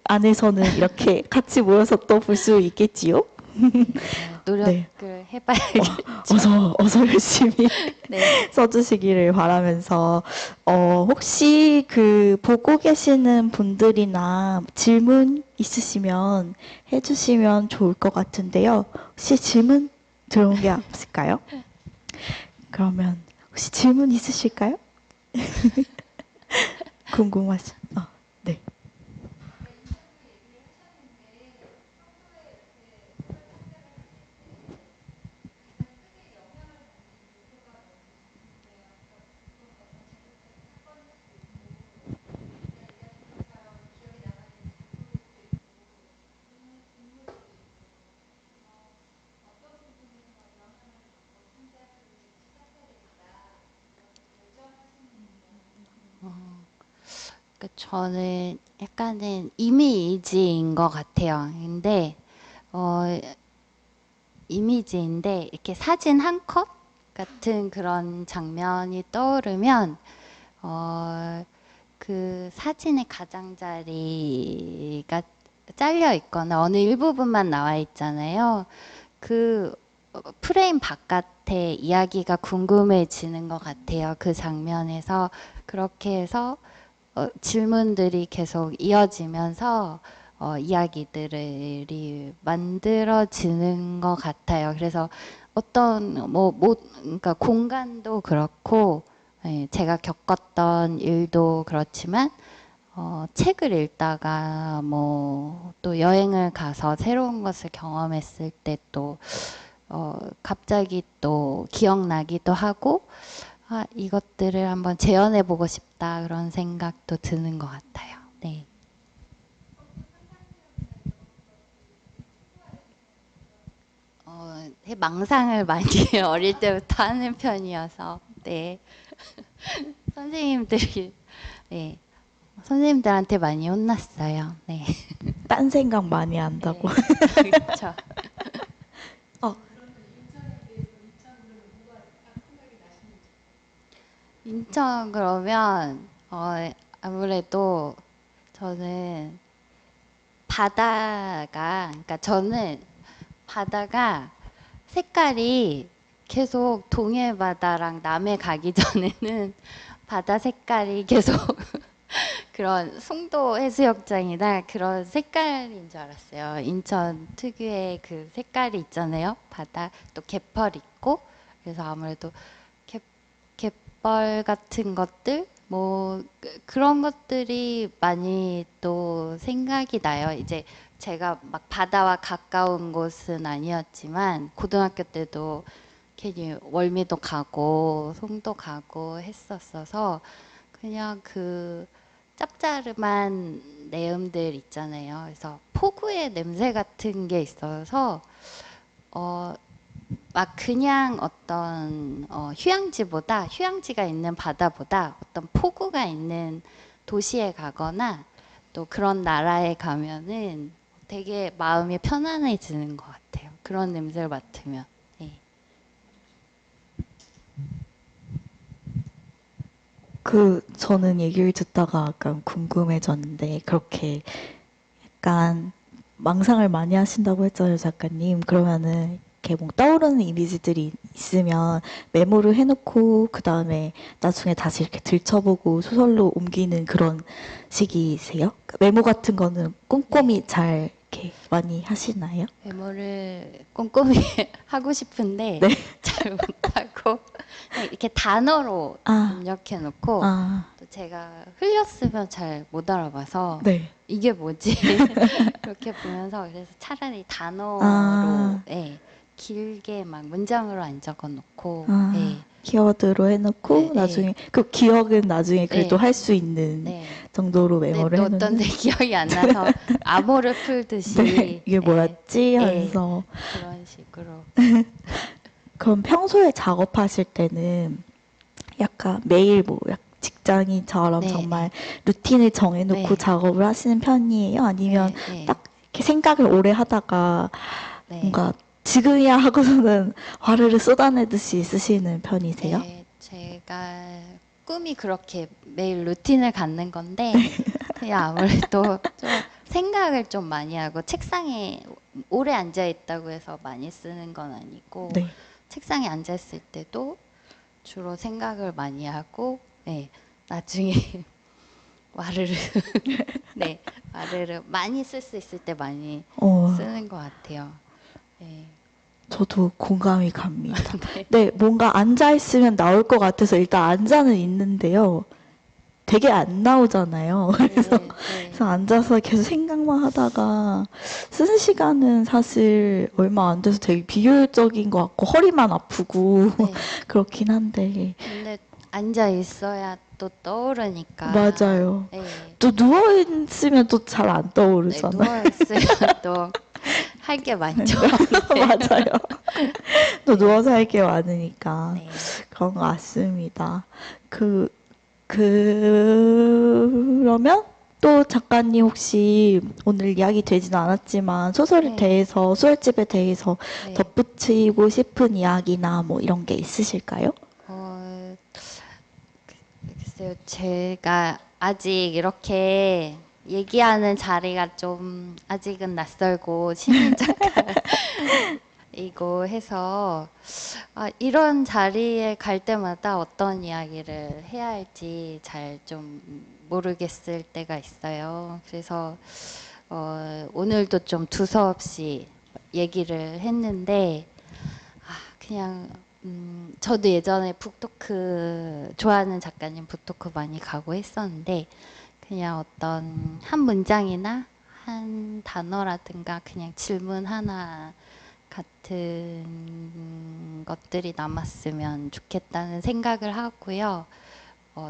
S2: 안에서는 이렇게 같이 모여서 또 볼 수 있겠지요?
S3: 노력을
S2: 네.
S3: 해봐야겠죠.
S2: 어서 열심히
S3: 네.
S2: 써주시기를 바라면서, 혹시 그 보고 계시는 분들이나 질문 있으시면 해주시면 좋을 것 같은데요. 혹시 질문 들어온 게 없을까요? 그러면 혹시 질문 있으실까요? 궁금하시, 네.
S3: 저는 약간은 이미지인 것 같아요. 근데 어, 이미지인데 이렇게 사진 한 컷 같은 그런 장면이 떠오르면 그 사진의 가장자리가 잘려 있거나 어느 일부분만 나와 있잖아요. 그 프레임 바깥의 이야기가 궁금해지는 것 같아요. 그 장면에서 그렇게 해서 질문들이 계속 이어지면서 이야기들이 만들어지는 것 같아요. 그래서 어떤 그러니까 공간도 그렇고 예, 제가 겪었던 일도 그렇지만 책을 읽다가 뭐 또 여행을 가서 새로운 것을 경험했을 때 또 갑자기 또 기억나기도 하고 이것들을 한번 재현해 보고 싶다 그런 생각도 드는 것 같아요. 네. 망상을 많이 어릴 때부터 하는 편이어서 네. 선생님들이 네. 선생님들한테 많이 혼났어요. 네.
S2: 딴 생각 많이 한다고.
S3: 그렇죠.
S2: 어,
S3: 인천 그러면 아무래도 저는 바다가 그러니까 저는 바다가 색깔이 계속 동해 바다랑 남해 가기 전에는 바다 색깔이 계속 그런 송도 해수욕장이나 그런 색깔인 줄 알았어요. 인천 특유의 그 색깔이 있잖아요. 바다 또 갯벌 있고 그래서 아무래도 갯, 갯벌 같은 것들 뭐 그런 것들이 많이 또 생각이 나요. 이제 제가 막 바다와 가까운 곳은 아니었지만 고등학교 때도 괜히 월미도 가고 송도 가고 했었어서 그냥 그 짭짜름한 내음들 있잖아요. 그래서 폭우의 냄새 같은 게 있어서 어, 막 그냥 어떤 휴양지가 있는 바다보다 어떤 폭우가 있는 도시에 가거나 또 그런 나라에 가면은 되게 마음이 편안해지는 것 같아요. 그런 냄새를 맡으면. 네.
S2: 저는 얘기를 듣다가 약간 궁금해졌는데, 그렇게 약간 망상을 많이 하신다고 했잖아요, 작가님. 그러면은, 이렇게 뭐 떠오르는 이미지들이 있으면 메모를 해놓고, 그 다음에 나중에 다시 이렇게 들춰보고 소설로 옮기는 그런 식이세요? 메모 같은 거는 꼼꼼히 잘 이렇게 많이 하시나요?
S3: 메모를 꼼꼼히 하고 싶은데
S2: 네.
S3: 잘 못하고 그냥 이렇게 단어로
S2: 아,
S3: 입력해 놓고
S2: 아,
S3: 또 제가 흘렸으면 잘 못 알아봐서
S2: 네.
S3: 이게 뭐지? 그렇게 보면서 그래서 차라리 단어로
S2: 아,
S3: 예, 길게 막 문장으로 안 적어 놓고
S2: 아.
S3: 예,
S2: 키워드로 해놓고
S3: 네,
S2: 나중에 그 기억은 나중에 그래도
S3: 네.
S2: 할 수 있는
S3: 네.
S2: 정도로
S3: 네,
S2: 메모를
S3: 또
S2: 해놓는.
S3: 어떤데 기억이 안 나서 암호를 풀듯이
S2: 네, 이게 뭐였지
S3: 예,
S2: 하면서.
S3: 그런 식으로.
S2: 그럼 평소에 작업하실 때는 약간 매일 뭐 직장인처럼
S3: 네,
S2: 정말 루틴을 정해놓고
S3: 네.
S2: 작업을 하시는 편이에요? 아니면
S3: 네, 네,
S2: 딱 이렇게 생각을 오래 하다가
S3: 네.
S2: 뭔가 지금이야 하고서는 화를 쏟아내듯이 쓰시는 편이세요?
S3: 네, 제가 꿈이 그렇게 매일 루틴을 갖는 건데 그냥 아무래도 좀 생각을 좀 많이 하고 책상에 오래 앉아 있다고 해서 많이 쓰는 건 아니고
S2: 네.
S3: 책상에 앉아 있을 때도 주로 생각을 많이 하고 네, 나중에 와르르 네, 와르르 많이 쓸 수 있을 때 많이 쓰는 것 같아요. 네.
S2: 저도 공감이 갑니다. 네, 뭔가 앉아 있으면 나올 것 같아서 일단 앉아는 있는데요. 되게 안 나오잖아요. 그래서
S3: 네,
S2: 그래서 앉아서 계속 생각만 하다가 쓰는 시간은 사실 얼마 안 돼서 되게 비효율적인 것 같고 허리만 아프고
S3: 네.
S2: 그렇긴 한데.
S3: 근데 앉아 있어야 또 떠오르니까.
S2: 맞아요.
S3: 네.
S2: 또 누워 있으면 또 잘 안
S3: 네,
S2: 떠오르잖아요.
S3: 누워 있으면 또 할 게 많죠.
S2: 맞아요. 또 누워서 할 게 많으니까
S3: 네.
S2: 그런 것 같습니다. 그러면 또 작가님 혹시 오늘 이야기 되지는 않았지만 소설에
S3: 네.
S2: 대해서, 소설집에 대해서
S3: 네.
S2: 덧붙이고 싶은 이야기나 뭐 이런 게 있으실까요?
S3: 글쎄요, 제가 아직 이렇게 얘기하는 자리가 좀 아직은 낯설고 신인 작가이고 해서 이런 자리에 갈 때마다 어떤 이야기를 해야 할지 잘 좀 모르겠을 때가 있어요. 그래서 오늘도 좀 두서없이 얘기를 했는데 그냥 저도 예전에 북토크 좋아하는 작가님 북토크 많이 가고 했었는데 그냥 어떤 한 문장이나 한 단어라든가 그냥 질문 하나 같은 것들이 남았으면 좋겠다는 생각을 하고요.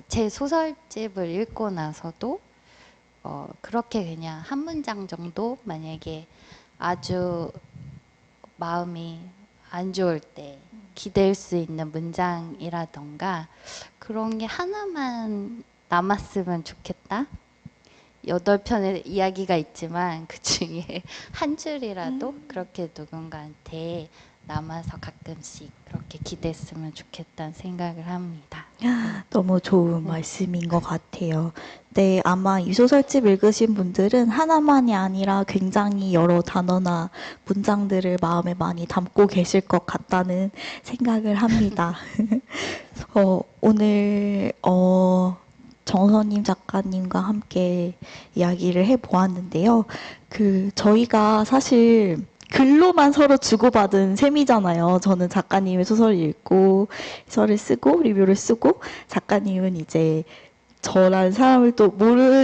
S3: 제 소설집을 읽고 나서도 그렇게 그냥 한 문장 정도 만약에 아주 마음이 안 좋을 때 기댈 수 있는 문장이라던가 그런 게 하나만 남았으면 좋겠다. 8편의 이야기가 있지만 그 중에 한 줄이라도 그렇게 누군가한테 남아서 가끔씩 그렇게 기댔으면 좋겠다는 생각을 합니다.
S2: 너무 좋은 말씀인 것 같아요. 네, 아마 이 소설집 읽으신 분들은 하나만이 아니라 굉장히 여러 단어나 문장들을 마음에 많이 담고 계실 것 같다는 생각을 합니다. 오늘 정선님 작가님과 함께 이야기를 해보았는데요. 저희가 사실 글로만 서로 주고받은 셈이잖아요. 저는 작가님의 소설을 읽고 해설을 쓰고 리뷰를 쓰고 작가님은 이제 저라는 사람을 또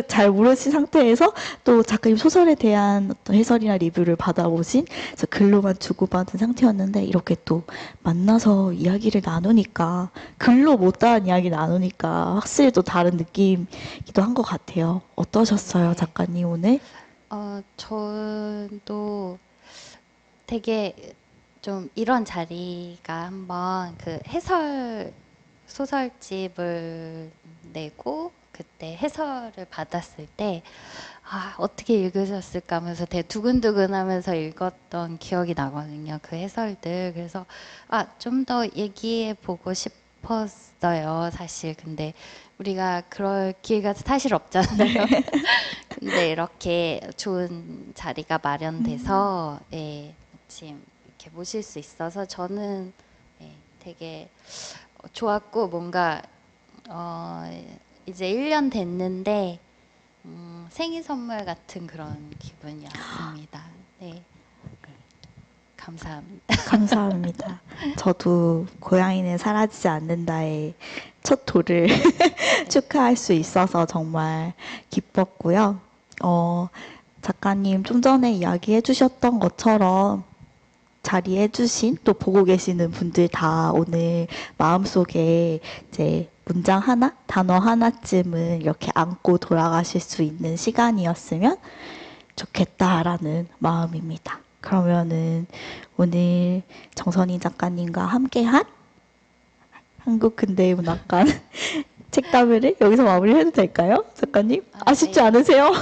S2: 잘 모르신 상태에서 또 작가님 소설에 대한 어떤 해설이나 리뷰를 받아보신 그래서 글로만 주고받은 상태였는데 이렇게 또 만나서 이야기를 나누니까 글로 못다한 이야기 나누니까 확실히 또 다른 느낌이기도 한 것 같아요. 어떠셨어요,
S3: 네.
S2: 작가님 오늘?
S3: 저도 되게 좀 이런 자리가 한번 그 해설 소설집을 내고 그때 해설을 받았을 때 어떻게 읽으셨을까 하면서 되게 두근두근 하면서 읽었던 기억이 나거든요. 그 해설들. 그래서 좀 더 얘기해 보고 싶었어요. 사실. 근데 우리가 그럴 기회가 사실 없잖아요. 근데 이렇게 좋은 자리가 마련돼서 마침 이렇게 모실 수 있어서 저는 되게 좋았고 뭔가 이제 1년 됐는데 생일 선물 같은 그런 기분이었습니다. 네. 감사합니다.
S2: 감사합니다. 저도 고양이는 사라지지 않는다의 첫 돌을 축하할 수 있어서 정말 기뻤고요. 작가님 좀 전에 이야기해 주셨던 것처럼 자리해주신 또 보고 계시는 분들 다 오늘 마음속에 이제 문장 하나, 단어 하나쯤은 이렇게 안고 돌아가실 수 있는 시간이었으면 좋겠다라는 마음입니다. 그러면은 오늘 정선희 작가님과 함께한 한국 근대의 문학관 책담회를 여기서 마무리해도 될까요, 작가님? 아쉽지
S3: 네.
S2: 않으세요?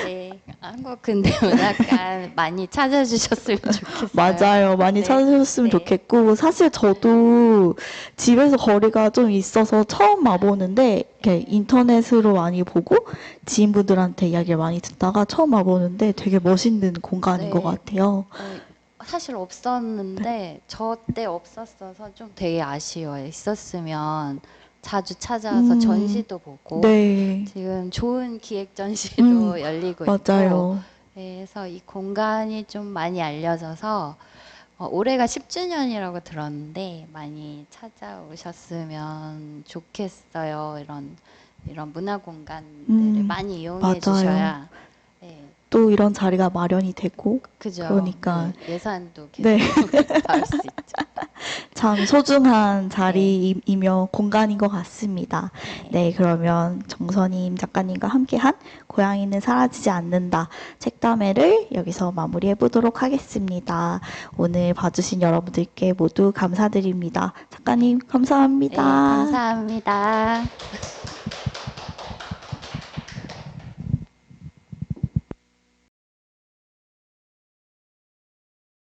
S3: 네, 한국 근대 문학관 많이 찾아주셨으면 좋겠어요.
S2: 맞아요. 많이
S3: 네.
S2: 찾으셨으면
S3: 네.
S2: 좋겠고, 사실 저도 집에서 거리가 좀 있어서 처음 와보는데, 이렇게 인터넷으로 많이 보고, 지인분들한테 이야기를 많이 듣다가 처음 와보는데 되게 멋있는 공간인
S3: 네.
S2: 것 같아요.
S3: 사실 없었는데 저 때 없었어서 좀 되게 아쉬워요. 있었으면 자주 찾아서 전시도 보고
S2: 네.
S3: 지금 좋은 기획 전시도 열리고 있고
S2: 맞아요.
S3: 그래서 이 공간이 좀 많이 알려져서 올해가 10주년이라고 들었는데 많이 찾아오셨으면 좋겠어요. 이런 문화 공간들을 많이 이용해
S2: 맞아요.
S3: 주셔야 네,
S2: 또 이런 자리가 마련이 되고,
S3: 그죠.
S2: 그러니까.
S3: 네, 예산도 계속
S2: 네.
S3: 나올 수 있죠.
S2: 참 소중한 자리이며 공간인 것 같습니다. 네, 그러면 정선임 작가님과 함께한 고양이는 사라지지 않는다 책담회를 여기서 마무리해 보도록 하겠습니다. 오늘 봐주신 여러분들께 모두 감사드립니다. 작가님
S3: 네,
S2: 감사합니다.
S3: 감사합니다.